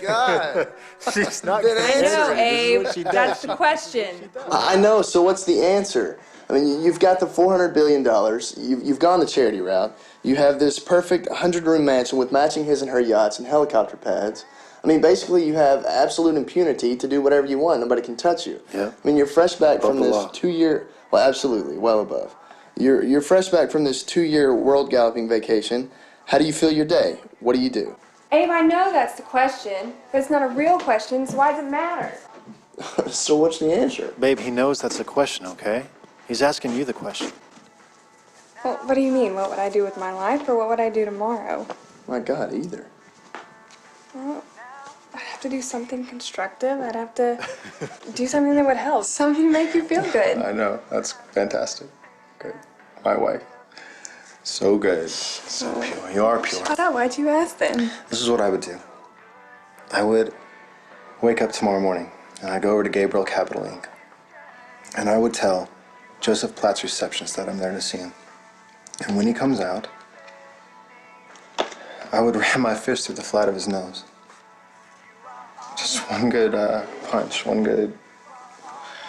S5: God,
S3: She's not
S5: Good
S3: gonna
S5: answer.
S7: I know,
S3: This is
S7: Abe.
S3: what she does.
S7: That's the question.
S5: I know. So what's the answer? I mean, you've got the $400 billion. You've gone the charity route. You have this perfect 100-room mansion with matching his and her yachts and helicopter pads. I mean, basically, you have absolute impunity to do whatever you want. Nobody can touch you.
S3: Yeah.
S5: I mean, you're fresh back
S3: Above
S5: from
S3: the
S5: this
S3: law.
S5: 2-year. Well, absolutely, well above. You're fresh back from this 2-year world galloping vacation. How do you feel your day? What do you do?
S7: Abe, I know that's the question, but it's not a real question, so why does it matter?
S5: So what's the answer?
S3: Babe, he knows that's the question, okay? He's asking you the question.
S7: Well, what do you mean? What would I do with my life, or what would I do tomorrow?
S5: My God, either.
S7: Well, I'd have to do something constructive. I'd have to do something that would help. Something to make you feel good.
S5: I know. That's fantastic. Good. My wife. So good.
S3: So pure. You are pure.
S7: Shut up. Why'd you ask then?
S3: This is what I would do. I would wake up tomorrow morning, and I'd go over to Gabriel Capital Inc. And I would tell Joseph Platt's receptionist that I'm there to see him. And when he comes out, I would ram my fist through the flat of his nose. Just one good punch, one good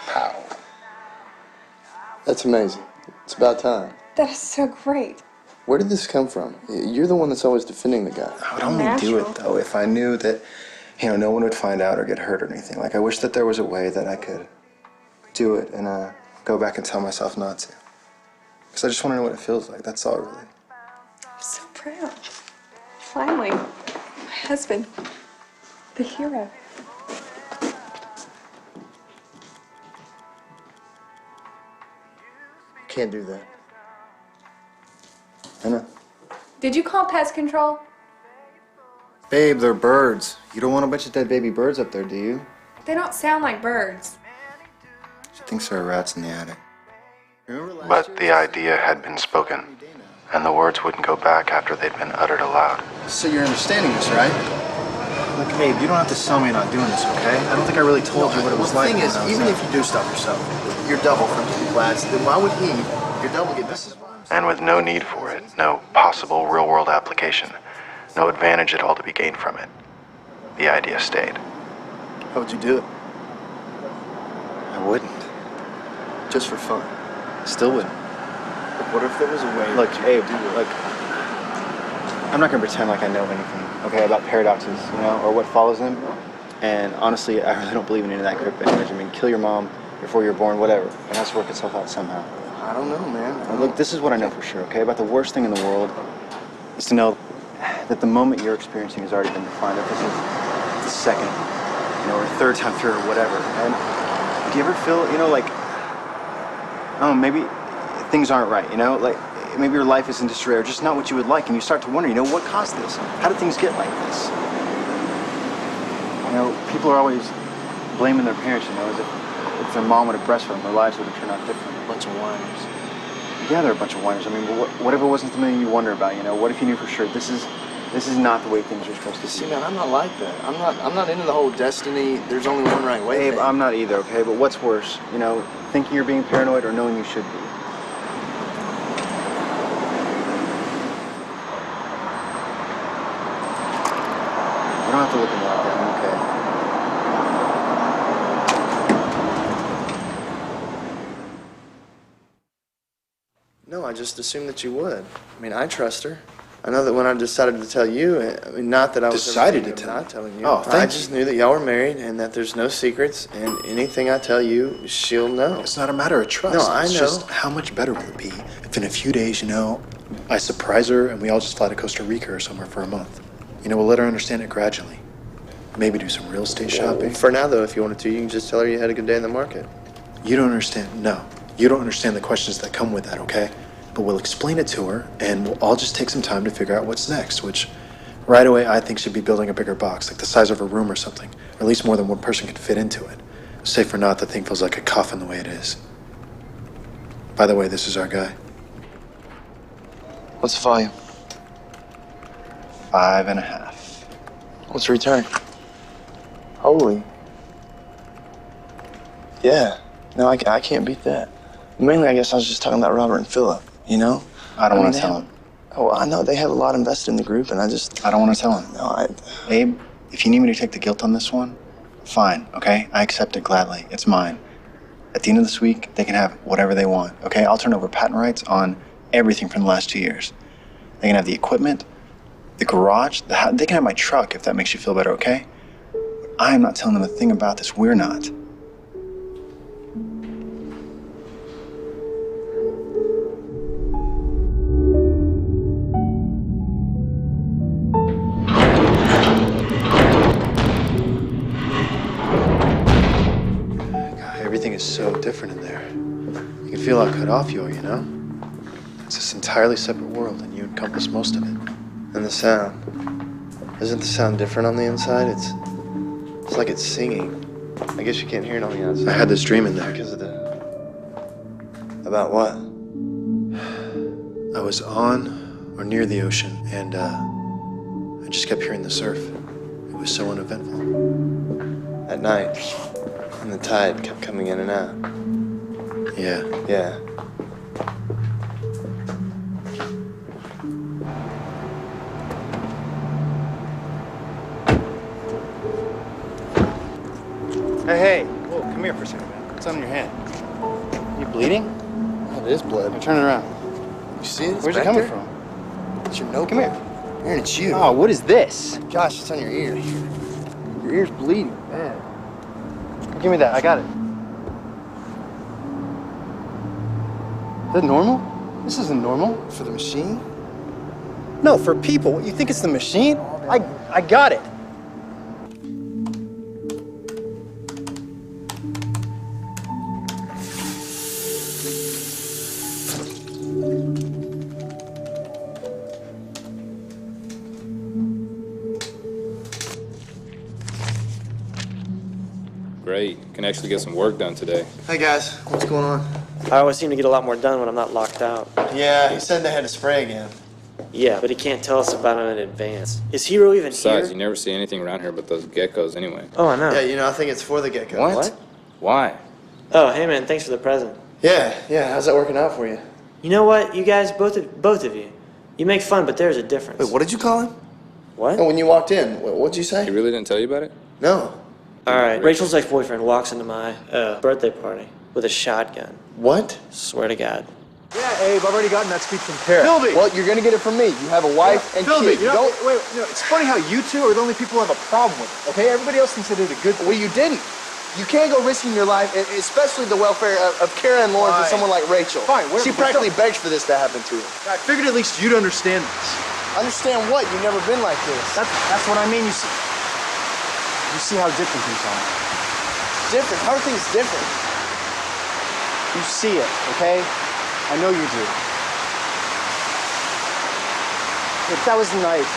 S3: pow.
S5: That's amazing. It's about time.
S7: That is so great.
S5: Where did this come from? You're the one that's always defending the guy.
S3: I would only do
S7: Natural.
S3: it, though, if I knew that, no one would find out or get hurt or anything. Like, I wish that there was a way that I could do it and go back and tell myself not to. Because I just want to know what it feels like. That's all, really.
S7: I'm so proud. Finally, my husband, the hero.
S5: Can't do that.
S3: I know.
S7: Did you call pest control?
S3: Babe, they're birds. You don't want a bunch of dead baby birds up there, do you?
S7: They don't sound like birds.
S3: She thinks there are rats in the attic.
S1: But the idea had been spoken, and the words wouldn't go back after they'd been uttered aloud.
S3: So you're understanding this, right? Look, Abe, you don't have to sell me not doing this, okay? I don't think I really told you what it was like.
S5: The thing is, even if you do stuff yourself, your double from Jimmy Platts, then why would he, your double, get this?
S1: And with no need for it, no possible real-world application, no advantage at all to be gained from it, the idea stayed.
S5: How would you do it?
S3: I wouldn't.
S5: Just for fun.
S3: Still wouldn't.
S5: But what if there was a way?
S3: Look,
S5: that you
S3: Abe,
S5: could do it?
S3: look. I'm not gonna pretend like I know anything, okay, about paradoxes, or what follows them. And honestly, I really don't believe in any of that crap anymore. I mean, kill your mom before you're born, whatever. It has to work itself out somehow.
S5: I don't know, man.
S3: And look, this is what I know for sure, okay? About the worst thing in the world is to know that the moment you're experiencing has already been defined. That this is the second, or third time through, or whatever. And do you ever feel, like, I don't know, maybe things aren't right, like maybe your life is in disarray or just not what you would like, and you start to wonder, what caused this? How did things get like this? People are always blaming their parents, as if their mom would have breastfed them, their lives would have turned out different.
S5: A bunch of whiners.
S3: Yeah, they're a bunch of whiners. I mean, but what if it wasn't something you wonder about, What if you knew for sure this is not the way things are supposed to be?
S5: See, man, I'm not like that. I'm not into the whole destiny, there's only one right way
S3: Abe,
S5: thing.
S3: I'm not either, okay? But what's worse, thinking you're being paranoid or knowing you should be? You don't have to look at me like that, I'm okay.
S5: No, I just assumed that you would. I mean, I trust her. I know that when I decided to tell you, not that I was
S3: Decided
S5: ever
S3: to
S5: thinking
S3: tell
S5: of not telling you.
S3: Oh, thank
S5: I just knew that y'all were married and that there's no secrets, and anything I tell you, she'll know.
S3: It's not a matter of trust.
S5: No, I
S3: It's
S5: know.
S3: just how much better will it be if in a few days, I surprise her and we all just fly to Costa Rica or somewhere for a month. You know, we'll let her understand it gradually. Maybe do some real estate shopping.
S5: For now, though, if you wanted to, you can just tell her you had a good day in the market.
S3: You don't understand. No. You don't understand the questions that come with that, okay? But we'll explain it to her, and we'll all just take some time to figure out what's next, which right away I think should be building a bigger box, like the size of a room or something. Or at least more than one person can fit into it. Safe or not, the thing feels like a coffin the way it is. By the way, this is our guy.
S5: What's the volume?
S3: 5.5.
S5: What's the return? Holy. Yeah. No, I can't beat that. Mainly, I guess I was just talking about Robert and Philip, you know?
S3: I don't want to tell him.
S5: Oh, I know they have a lot invested in the group, and I
S3: don't want to tell him.
S5: No,
S3: Abe, if you need me to take the guilt on this one, fine, okay? I accept it gladly. It's mine. At the end of this week, they can have whatever they want, okay? I'll turn over patent rights on everything from the last 2 years. They can have the equipment, the garage, they can have my truck if that makes you feel better, okay? I'm not telling them a thing about this. We're not. God, everything is so different in there. You can feel how cut off you are, you know? It's this entirely separate world, and you encompass most of it.
S5: And the sound. Isn't the sound different on the inside? It's like it's singing. I guess you can't hear it on the outside.
S3: I had this dream in there.
S5: Because of the... About what?
S3: I was on or near the ocean, and I just kept hearing the surf. It was so uneventful.
S5: At night. And the tide kept coming in and out.
S3: Yeah.
S5: Yeah.
S8: Hey, whoa, come here for a second, man. What's on your hand? You bleeding?
S5: It is blood.
S8: Now turn it around.
S5: You see it?
S8: Where's it coming from?
S5: It's your notebook.
S8: Come here.
S5: Aaron, it's you.
S8: Oh, what is this?
S5: Gosh, it's on your ear.
S8: Your ear's bleeding. Man. Give me that. I got it. Is that normal? This isn't normal.
S5: For the machine?
S8: No, for people. What, you think it's the machine? I got it.
S6: Great. Can actually get some work done today.
S5: Hey guys, what's going on?
S4: I always seem to get a lot more done when I'm not locked out.
S5: Yeah, he said they had to spray again.
S4: Yeah, but he can't tell us about it in advance. Is Hero even
S6: Besides, you
S4: here?
S6: never see anything around here but those geckos anyway.
S4: Oh, I know.
S5: Yeah, you know, I think it's for the gecko.
S6: What? Why?
S4: Oh, hey man, thanks for the present.
S5: Yeah, how's that working out for you?
S4: You know what, you guys, both of you, you make fun, but there's a difference.
S5: Wait, what did you call him?
S4: What?
S5: Oh, when you walked in, what'd you
S6: He
S5: say?
S6: really didn't tell you about it?
S5: No.
S4: All right, Rachel's ex-boyfriend walks into my birthday party with a shotgun.
S5: What?
S4: Swear to God.
S8: Yeah, Abe, I've already gotten that speech from Tara.
S5: Philby! Well, you're gonna get it from me. You have a wife and
S8: Philby,
S5: kid.
S8: you know, wait, it's funny how you two are the only people who have a problem with it, okay? Everybody else thinks they did a good thing.
S5: Well, you didn't. You can't go risking your life, especially the welfare of Kara and Lauren, for
S8: Fine.
S5: someone like Rachel.
S8: Fine, whatever,
S5: She
S8: but
S5: practically begged for this to happen to her.
S8: I figured at least you'd understand this.
S5: Understand what? You've never been like this.
S8: That's what I mean. You see how different things are.
S5: Different. How are things different?
S8: You see it, okay? I know you do. If that was the night,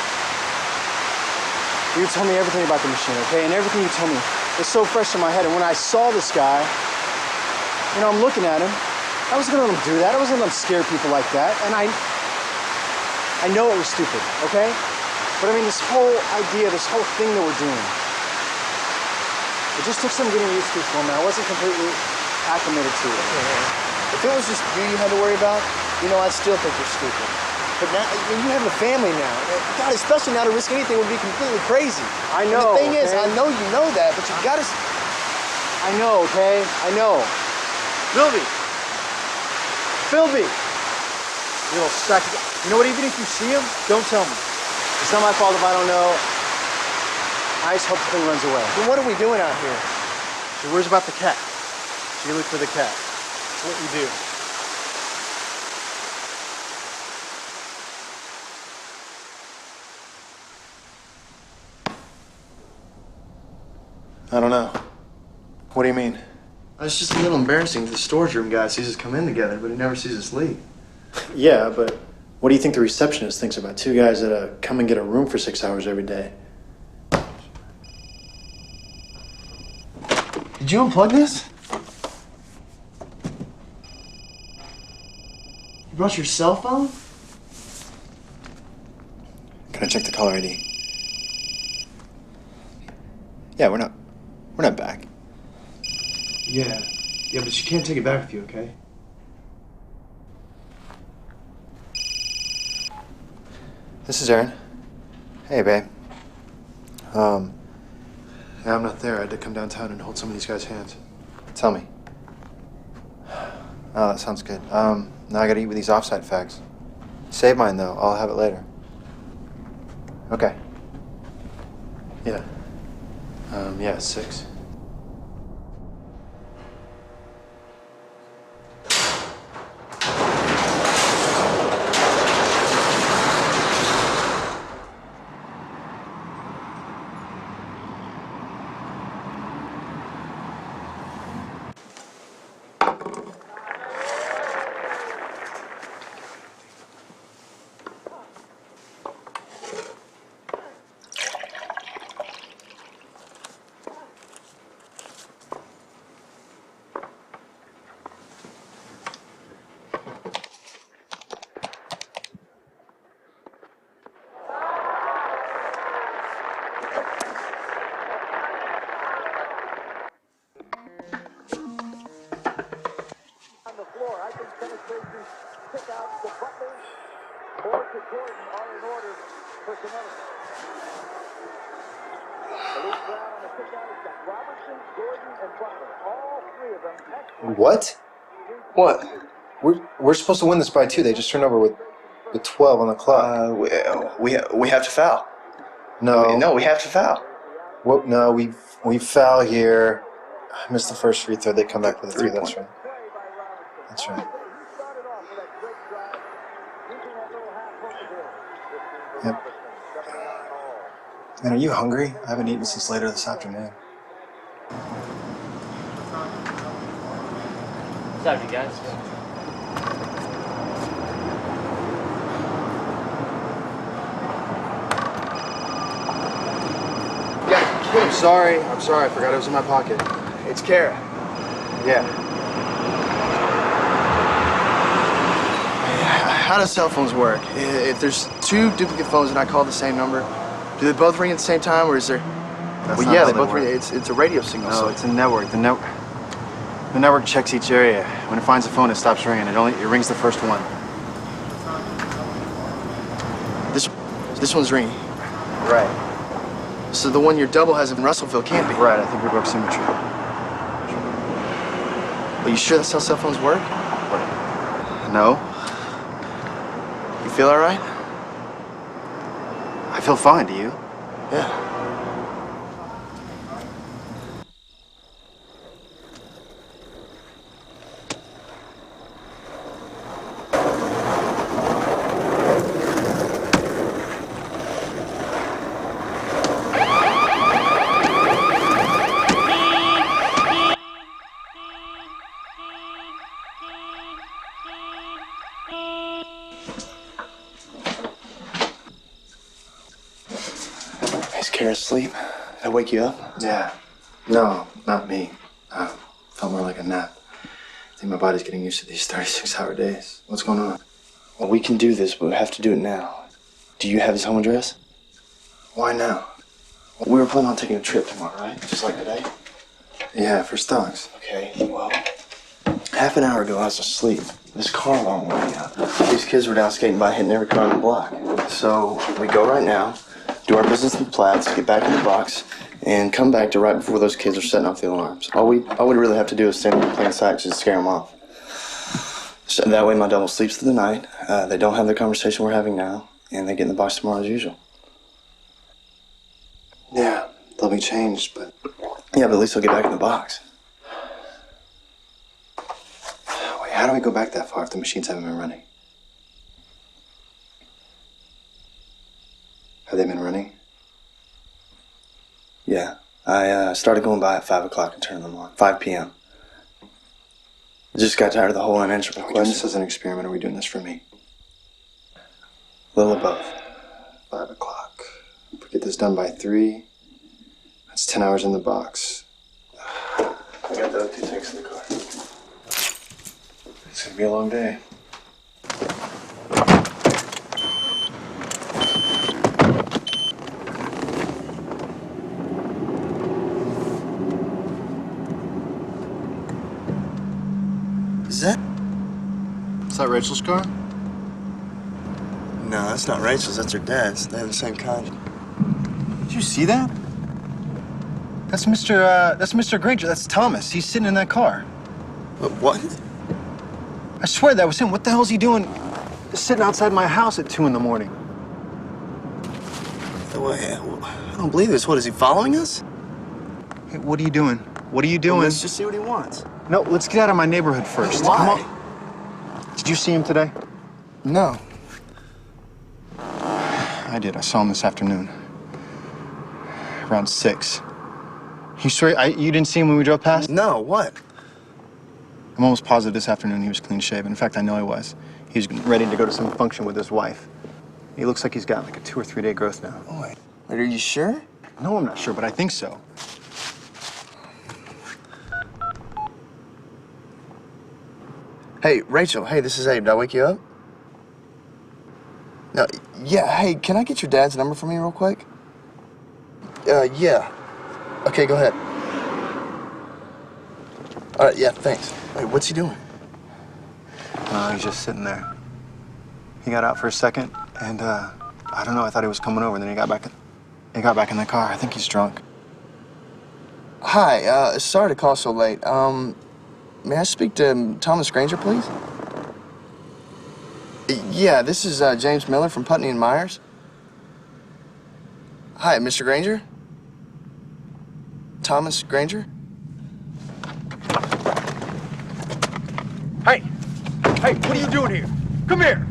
S8: you told me everything about the machine, okay? And everything you told me was so fresh in my head. And when I saw this guy, you know, I'm looking at him. I wasn't gonna let him do that. I wasn't gonna let him scare people like that. And I know it was stupid, okay? But I mean, this whole idea, this whole thing that we're doing, it just took some getting used to for me. I wasn't completely acclimated to it.
S5: If it was just you had to worry about, you know, I still think you're stupid. But now, you have a family now. God, especially now to risk anything would be completely crazy.
S8: I know.
S5: And the thing is,
S8: okay?
S5: I know you know that, but you gotta.
S8: I know, okay? I know. Philby! You little sack of... You know what, even if you see him, don't tell me. It's not my fault if I don't know. I just hope the thing runs away.
S5: Then what are we doing out here?
S8: She worries about the cat. She looked for the cat. That's what you do.
S3: I don't know. What do you mean?
S5: It's just a little embarrassing. The storage room guy sees us come in together, but he never sees us leave.
S3: Yeah, but what do you think the receptionist thinks about two guys that come and get a room for 6 hours every day?
S5: Did you unplug this? You brought your cell phone?
S3: Can I check the caller ID? Yeah, we're not back.
S5: Yeah. Yeah, but you can't take it back with you, okay?
S3: This is Aaron. Hey, babe. Yeah, I'm not there. I had to come downtown and hold some of these guys' hands. Tell me. Oh, that sounds good. Now I gotta eat with these offsite fags. Save mine, though. I'll have it later. Okay. Yeah. Yeah, 6. What?
S5: What?
S3: We're supposed to win this by 2. They just turned over with 12 on the clock.
S5: We have to foul. No, we have to foul.
S3: What? No, we foul here. I missed the first free throw. They come back with a 3. That's right. That's right. Yep. Man, are you hungry? I haven't eaten since later this afternoon.
S4: What's up, you guys?
S5: Yeah, I'm sorry. I forgot it was in my pocket. It's Kara.
S3: Yeah.
S5: How do cell phones work? If there's 2 duplicate phones and I call the same number, do they both ring at the same time, or is there?
S3: That's
S5: Well,
S3: not
S5: yeah,
S3: how
S5: they
S3: they
S5: both
S3: work.
S5: ring. It's a radio signal.
S3: No,
S5: So
S3: it's a network. The network checks each area. When it finds a phone, it stops ringing. It rings the first one.
S5: this one's ringing.
S3: Right.
S5: So the one your double has in Russellville can't be.
S3: Right. I think we broke symmetry.
S5: Are you sure that's how cell phones work?
S3: No.
S5: You feel all right?
S3: I feel fine. Do you?
S5: Yeah. Is Kara asleep? Did I wake you up?
S3: Yeah. No, not me. Felt more like a nap. I think my body's getting used to these 36-hour days. What's going on?
S5: Well, we can do this, but we have to do it now. Do you have his home address?
S3: Why now?
S5: We were planning on taking a trip tomorrow, right? Just like today?
S3: Yeah, for stocks.
S5: Okay, well, half an hour ago I was asleep. This car alarm went out. These kids were down skating by hitting every car on the block. So we go right now, do our business in the Platts, get back in the box, and come back to right before those kids are setting off the alarms. All we really have to do is stand up in plain sight just to scare them off. So that way my double sleeps through the night, they don't have the conversation we're having now, and they get in the box tomorrow as usual.
S3: Yeah, they'll be changed, but...
S5: Yeah, but at least they'll get back in the box.
S3: Wait, how do we go back that far if the machines haven't been running? Have they been running?
S5: Yeah, I started going by at 5 o'clock and turning them on. 5 p.m. I just got tired of the whole unanswerable
S3: Are we doing this
S5: questions.
S3: as an experiment, or are we doing this for me?
S5: A little of both.
S3: 5 o'clock. If we get this done by 3, that's 10 hours in the box. I got the other 2 tanks in the car. It's gonna be a long day. Is that Rachel's car?
S5: No, that's not Rachel's. That's her dad's. They have the same kind.
S3: Did you see that? That's Mr. Granger. That's Thomas. He's sitting in that car.
S5: What?
S3: I swear that was him. What the hell is he doing sitting outside my house at 2 in the morning?
S5: I don't believe this. What, is he following us?
S3: Hey, what are you doing? What are you doing?
S5: Well, let's just see what he wants.
S3: No, let's get out of my neighborhood first.
S5: Why?
S3: Come on. Did you see him today?
S5: No.
S3: I did. I saw him this afternoon. Around 6. You swear you didn't see him when we drove past?
S5: No, what?
S3: I'm almost positive this afternoon he was clean shaven. In fact, I know he was. He was ready to go to some function with his wife. He looks like he's got like a 2 or 3 day growth now.
S5: Oh, wait, are you sure?
S3: No, I'm not sure, but I think so.
S5: Hey, Rachel. Hey, this is Abe. Did I wake you up? No, yeah. Hey, can I get your dad's number from you real quick? Yeah. Okay, go ahead. All right, yeah, thanks. Wait, what's he doing?
S3: He's just sitting there. He got out for a second, and I don't know. I thought he was coming over, and then he got back in the car. I think he's drunk.
S5: Hi. Sorry to call so late. May I speak to Thomas Granger, please? Yeah, this is James Miller from Putney and Myers. Hi, Mr. Granger? Thomas Granger?
S3: Hey! Hey, what are you doing here? Come here!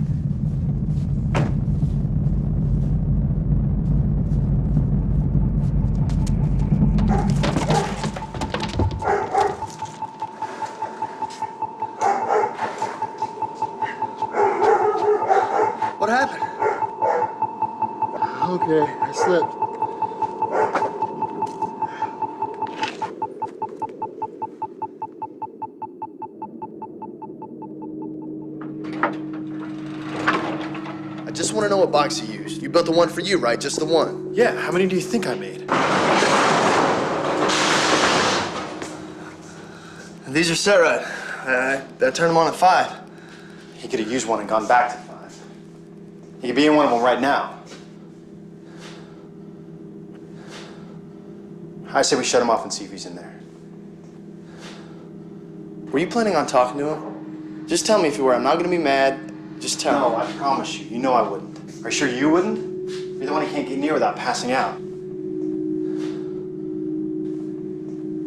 S5: What happened?
S3: Okay, I slipped.
S5: I just want to know what box you used. You built the one for you, right? Just the one.
S3: Yeah, how many do you think I made?
S5: These are set right. I turned them on at 5.
S3: He could have used one and gone back to 5. He could be in one of them right now. I say we shut him off and see if he's in there.
S5: Were you planning on talking to him? Just tell me if you were. I'm not going to be mad. Just tell me.
S3: No, I promise you. You know I wouldn't. Are you sure you wouldn't? You're the one he can't get near without passing out.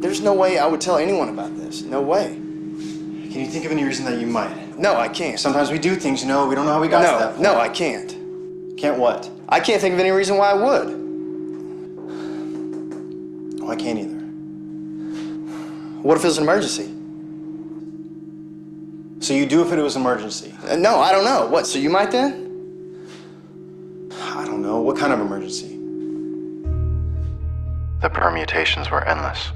S5: There's no way I would tell anyone about this. No way.
S3: Can you think of any reason that you might?
S5: No, I can't.
S3: Sometimes we do things, you know, we don't know how we got to that point.
S5: No, I can't.
S3: Can't what?
S5: I can't think of any reason why I would.
S3: Oh, I can't either.
S5: What if it was an emergency?
S3: So you do if it was an emergency?
S5: No, I don't know. What, so you might then?
S3: I don't know. What kind of emergency?
S1: The permutations were endless.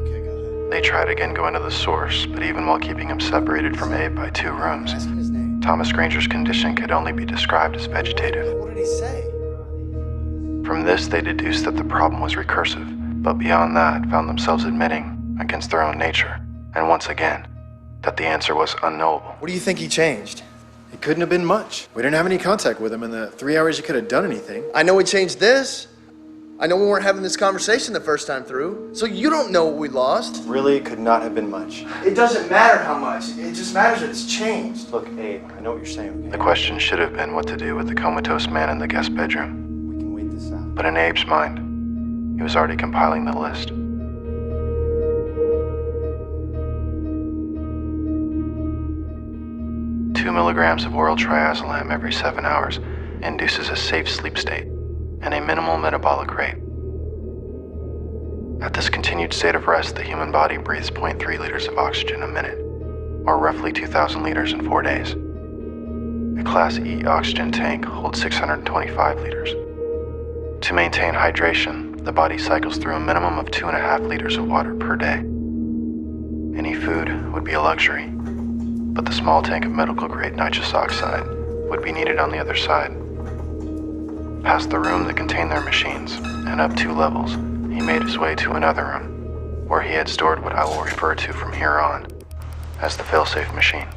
S5: Okay, go ahead.
S1: They tried again going to the source, but even while keeping him separated from Abe by 2 rooms,
S5: Ask him his name.
S1: Thomas Granger's condition could only be described as vegetative.
S5: What did he say?
S1: From this, they deduced that the problem was recursive, but beyond that, found themselves admitting, against their own nature, and once again, that the answer was unknowable.
S5: What do you think he changed?
S3: It couldn't have been much. We didn't have any contact with him in the 3 hours he could have done anything.
S5: I know he changed this. I know we weren't having this conversation the first time through, so you don't know what we lost.
S3: Really, it could not have been much.
S5: It doesn't matter how much. It just matters that it's changed.
S3: Look, Abe, I know what you're saying, okay?
S1: The question should have been what to do with the comatose man in the guest bedroom.
S3: We can wait this out.
S1: But in Abe's mind, he was already compiling the list. Two milligrams of oral triazolam every 7 hours induces a safe sleep state and a minimal metabolic rate, At this continued state of rest, the human body breathes 0.3 liters of oxygen a minute, or roughly 2,000 liters in 4 days. A Class E oxygen tank holds 625 liters. To maintain hydration, the body cycles through a minimum of 2.5 liters of water per day. Any food would be a luxury, but the small tank of medical-grade nitrous oxide would be needed on the other side. Past the room that contained their machines, and up 2 levels, he made his way to another room, where he had stored what I will refer to from here on as the failsafe machine.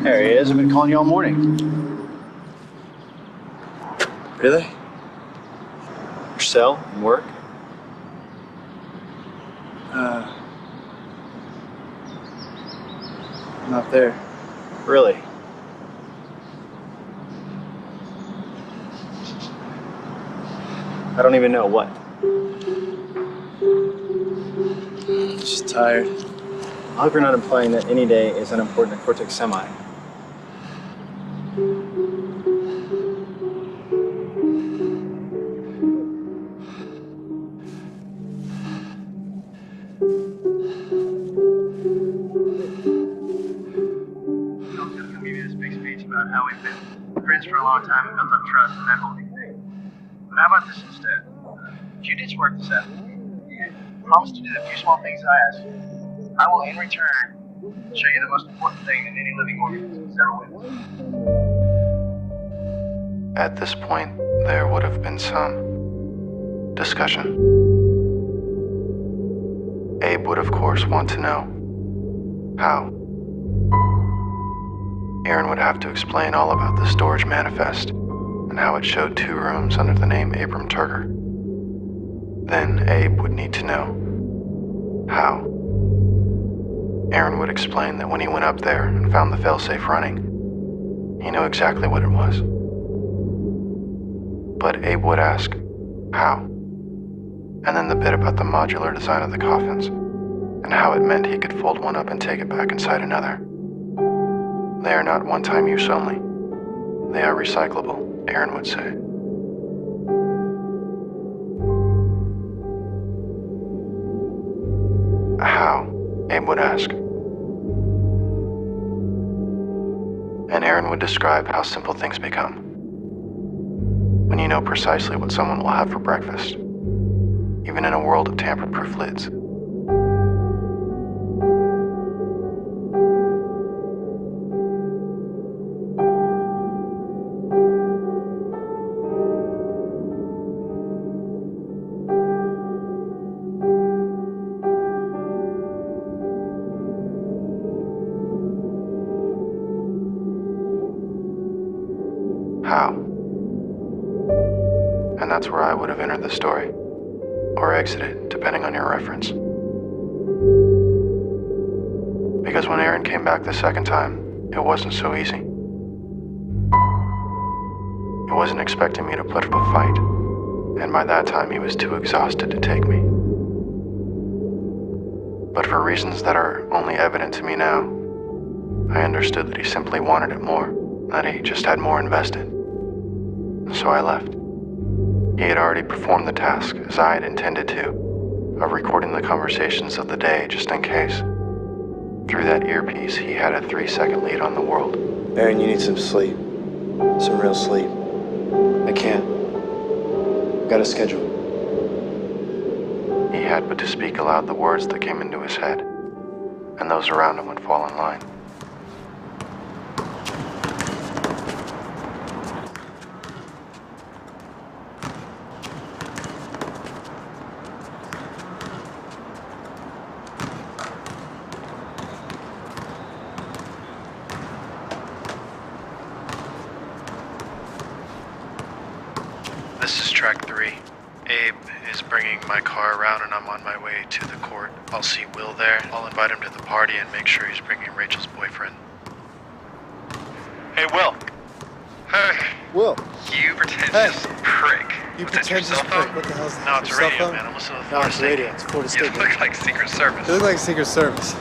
S8: There he is. I've been calling you all morning.
S5: Really?
S8: Your cell and work?
S5: Not there.
S8: Really? I don't even know what.
S5: Just tired.
S8: I hope you're not implying that any day is unimportant at Cortex Semi.
S5: About how we've been friends for a long time and built up trust and that whole thing. But how about this instead? If you did work this afternoon, promise to do the few small things I ask you. I will, in return, show you the most important thing that any living organism has ever witnessed.
S1: At this point, there would have been some discussion. Abe would, of course, want to know how. Aaron would have to explain all about the storage manifest and how it showed 2 rooms under the name Abram Turger. Then Abe would need to know how. Aaron would explain that when he went up there and found the failsafe running, he knew exactly what it was. But Abe would ask, how? And then the bit about the modular design of the coffins and how it meant he could fold one up and take it back inside another. They are not one-time use only. They are recyclable, Aaron would say. How? Abe would ask. And Aaron would describe how simple things become when you know precisely what someone will have for breakfast, even in a world of tamper-proof lids. How? And that's where I would have entered the story, or exited, depending on your reference. Because when Aaron came back the second time, it wasn't so easy. He wasn't expecting me to put up a fight, and by that time he was too exhausted to take me. But for reasons that are only evident to me now, I understood that he simply wanted it more, that he just had more invested. So I left. He had already performed the task, as I had intended to, of recording the conversations of the day just in case. Through that earpiece, he had a 3-second lead on the world.
S3: Aaron, you need some sleep. Some real sleep. I can't. I've got a schedule.
S1: He had but to speak aloud the words that came into his head, and those around him would fall in line. This is track 3. Abe is bringing my car around and I'm on my way to the court. I'll see Will there. I'll invite him to the party and make sure he's bringing Rachel's boyfriend. Hey, Will. Hey.
S3: Will.
S1: You pretentious prick.
S3: You
S1: What's that, your
S3: pretentious
S1: cell phone?
S3: prick. What the hell's that?
S1: No, it's a
S3: Your cell
S1: radio,
S3: phone?
S1: man. I'm listening to
S3: No,
S1: Florida
S3: it's
S1: State.
S3: radio. It's Florida State.
S1: You look like Secret Service.
S3: You look like Secret Service.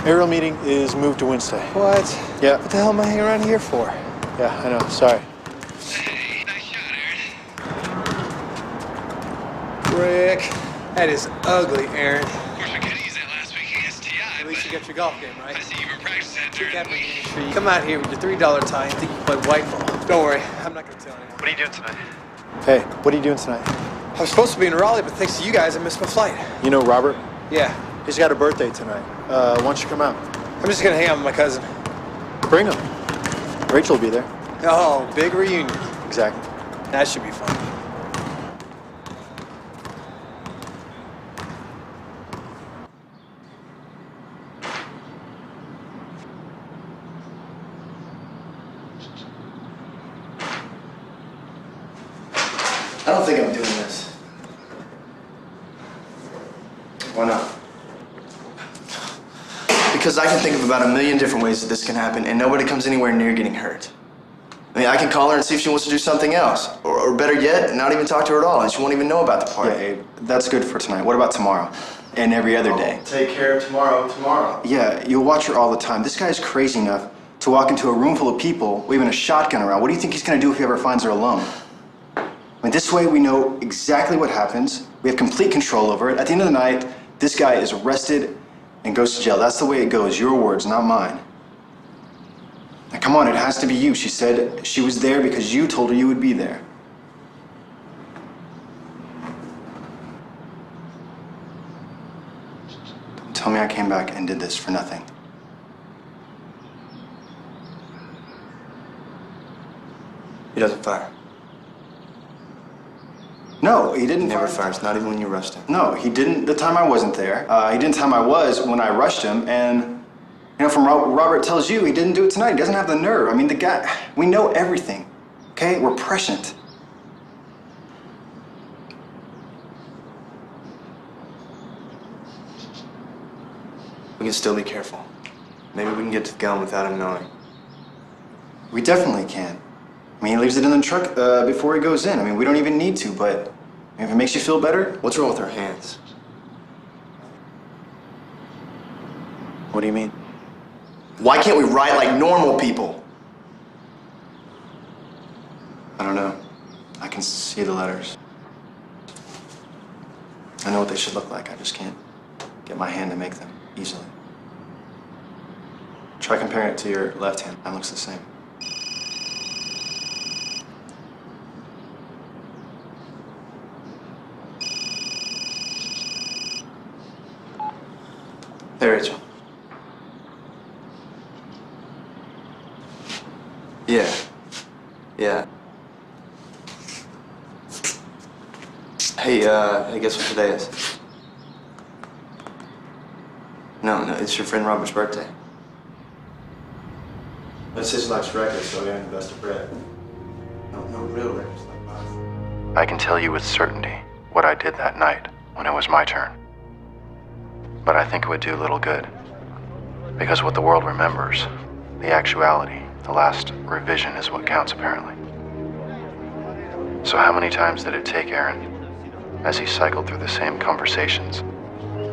S3: Aerial meeting is moved to Wednesday.
S8: What?
S3: Yeah.
S8: What the hell am I hanging around here for?
S3: Yeah, I know. Sorry.
S1: Hey, nice shot, Aaron.
S8: Rick, that is ugly, Aaron.
S1: Of course, we could use that last week against T.I.,
S8: At least you got your golf game, right?
S1: I see you've been practicing that during the week.
S8: You come out here with your $3 tie and think you play white ball. Don't worry, I'm not going to tell anyone.
S1: What are you doing tonight?
S3: Hey, what are you doing tonight?
S8: I was supposed to be in Raleigh, but thanks to you guys, I missed my flight.
S3: You know Robert?
S8: Yeah,
S3: He's got a birthday tonight. Why don't you come out?
S8: I'm just going to hang out with my cousin.
S3: Bring him. Rachel will be there.
S8: Oh, big reunion.
S3: Exactly.
S8: That should be fun.
S5: I don't think I'm doing this. Why not? Because I can think of about 1,000,000 different ways that this can happen, and nobody comes anywhere near getting hurt. I mean, I can call her and see if she wants to do something else. Or better yet, not even talk to her at all, and she won't even know about the party.
S1: Yeah, Abe, that's good for tonight. What about tomorrow? And every other day?
S5: I'll take care of tomorrow.
S1: Yeah, you'll watch her all the time. This guy's crazy enough to walk into a room full of people waving a shotgun around. What do you think he's gonna do if he ever finds her alone? I mean, this way we know exactly what happens. We have complete control over it. At the end of the night, this guy is arrested and goes to jail. That's the way it goes. Your words, not mine. Now, come on, it has to be you. She said she was there because you told her you would be there. Don't tell me I came back and did this for nothing.
S5: He doesn't fire.
S1: No, he didn't.
S5: He never fires, not even when you arrest him.
S1: No, he didn't the time I wasn't there. He didn't the time I was when I rushed him. And, you know, from what Robert tells you, he didn't do it tonight. He doesn't have the nerve. I mean, the guy, we know everything, okay? We're prescient.
S5: We can still be careful. Maybe we can get to the gun without him knowing.
S1: We definitely can. I mean, he leaves it in the truck before he goes in. I mean, we don't even need to, but if it makes you feel better.
S5: What's wrong with our hands?
S1: What do you mean?
S5: Why can't we write like normal people?
S1: I don't know. I can see the letters. I know what they should look like. I just can't get my hand to make them easily. Try comparing it to your left hand. Mine looks the same.
S5: Hey, Rachel. Yeah. Hey, guess what today is? No, it's your friend Robert's birthday.
S1: It's his life's record, so we have the best of bread.
S5: No real records like mine.
S1: I can tell you with certainty what I did that night when it was my turn. But I think it would do little good. Because what the world remembers, the actuality, the last revision is what counts apparently. So how many times did it take Aaron, as he cycled through the same conversations,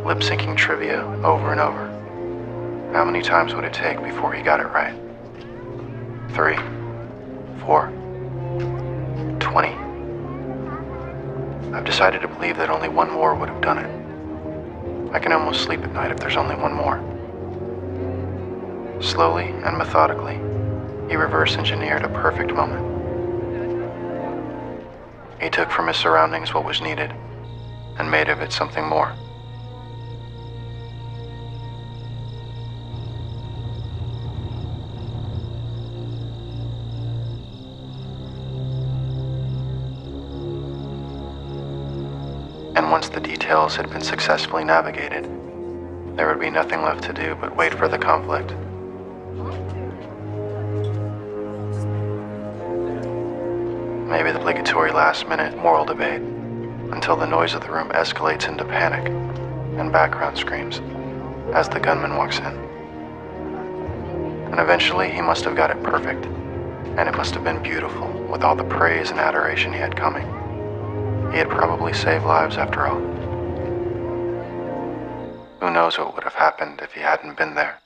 S1: lip-syncing trivia over and over? How many times would it take before he got it right? 3, 4, 20? I've decided to believe that only one more would have done it. I can almost sleep at night if there's only one more. Slowly and methodically, he reverse-engineered a perfect moment. He took from his surroundings what was needed and made of it something more. And once the details had been successfully navigated, there would be nothing left to do but wait for the conflict. Maybe the obligatory last-minute moral debate, until the noise of the room escalates into panic and background screams as the gunman walks in. And eventually he must have got it perfect, and it must have been beautiful with all the praise and adoration he had coming. He had probably saved lives after all. Who knows what would have happened if he hadn't been there?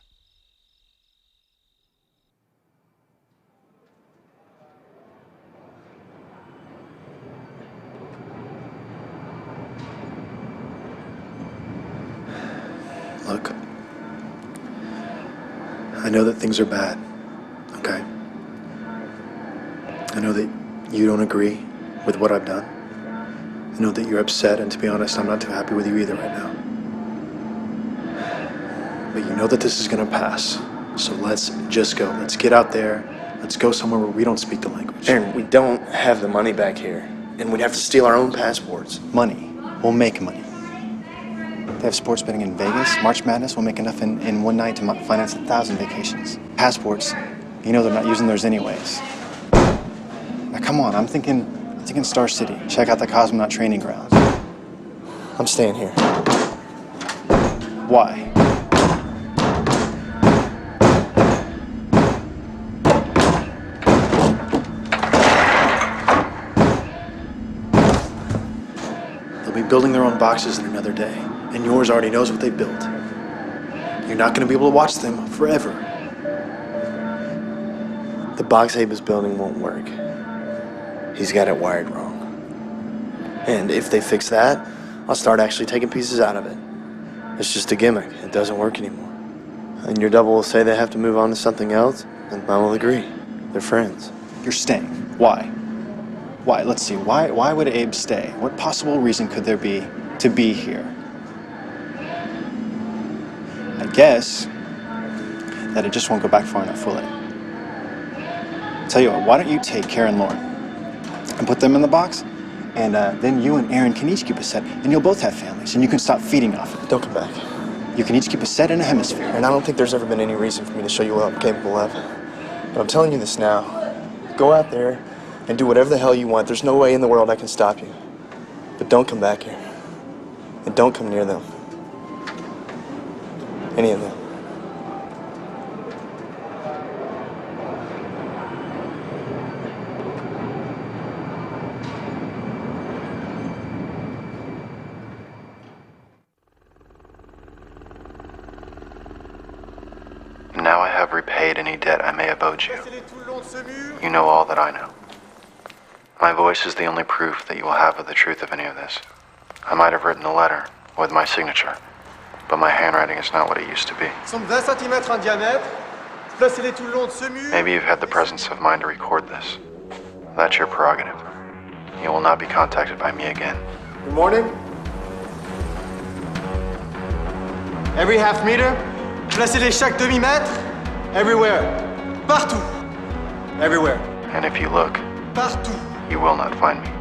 S3: Look, I know that things are bad, okay? I know that you don't agree with what I've done. I know that you're upset, and to be honest, I'm not too happy with you either right now. But you know that this is gonna pass. So let's just go. Let's get out there. Let's go somewhere where we don't speak the language.
S5: Aaron, we don't have the money back here, and we'd have to steal our own passports.
S3: Money. We'll make money. They have sports betting in Vegas. March Madness will make enough in one night to finance 1,000 vacations. Passports, you know they're not using theirs anyways. Now come on, I'm thinking Star City. Check out the cosmonaut training grounds.
S5: I'm staying here.
S3: Why? They'll be building their own boxes in another day, and yours already knows what they built. You're not going to be able to watch them forever.
S5: The box Abe is building won't work. He's got it wired wrong. And if they fix that, I'll start actually taking pieces out of it. It's just a gimmick. It doesn't work anymore. And your double will say they have to move on to something else, and I will agree. They're friends.
S3: You're staying. Why? Why? Let's see. Why would Abe stay? What possible reason could there be to be here? I guess that it just won't go back far enough, will it? Tell you what, why don't you take Karen Lauren and put them in the box, and then you and Aaron can each keep a set, and you'll both have families, and you can stop feeding off it.
S5: Don't come back.
S3: You can each keep a set in a hemisphere.
S5: And I don't think there's ever been any reason for me to show you what I'm capable of. But I'm telling you this now. Go out there and do whatever the hell you want. There's no way in the world I can stop you. But don't come back here. And don't come near them. Any of them.
S1: Now I have repaid any debt I may have owed you. You know all that I know. My voice is the only proof that you will have of the truth of any of this. I might have written a letter with my signature, but my handwriting is not what it used to be. Maybe you've had the presence of mind to record this. That's your prerogative. You will not be contacted by me again.
S8: Good morning. Every half meter, placez-les chaque demi-mètre, everywhere, partout, everywhere,
S1: And if you look,
S8: partout.
S1: you will not find me.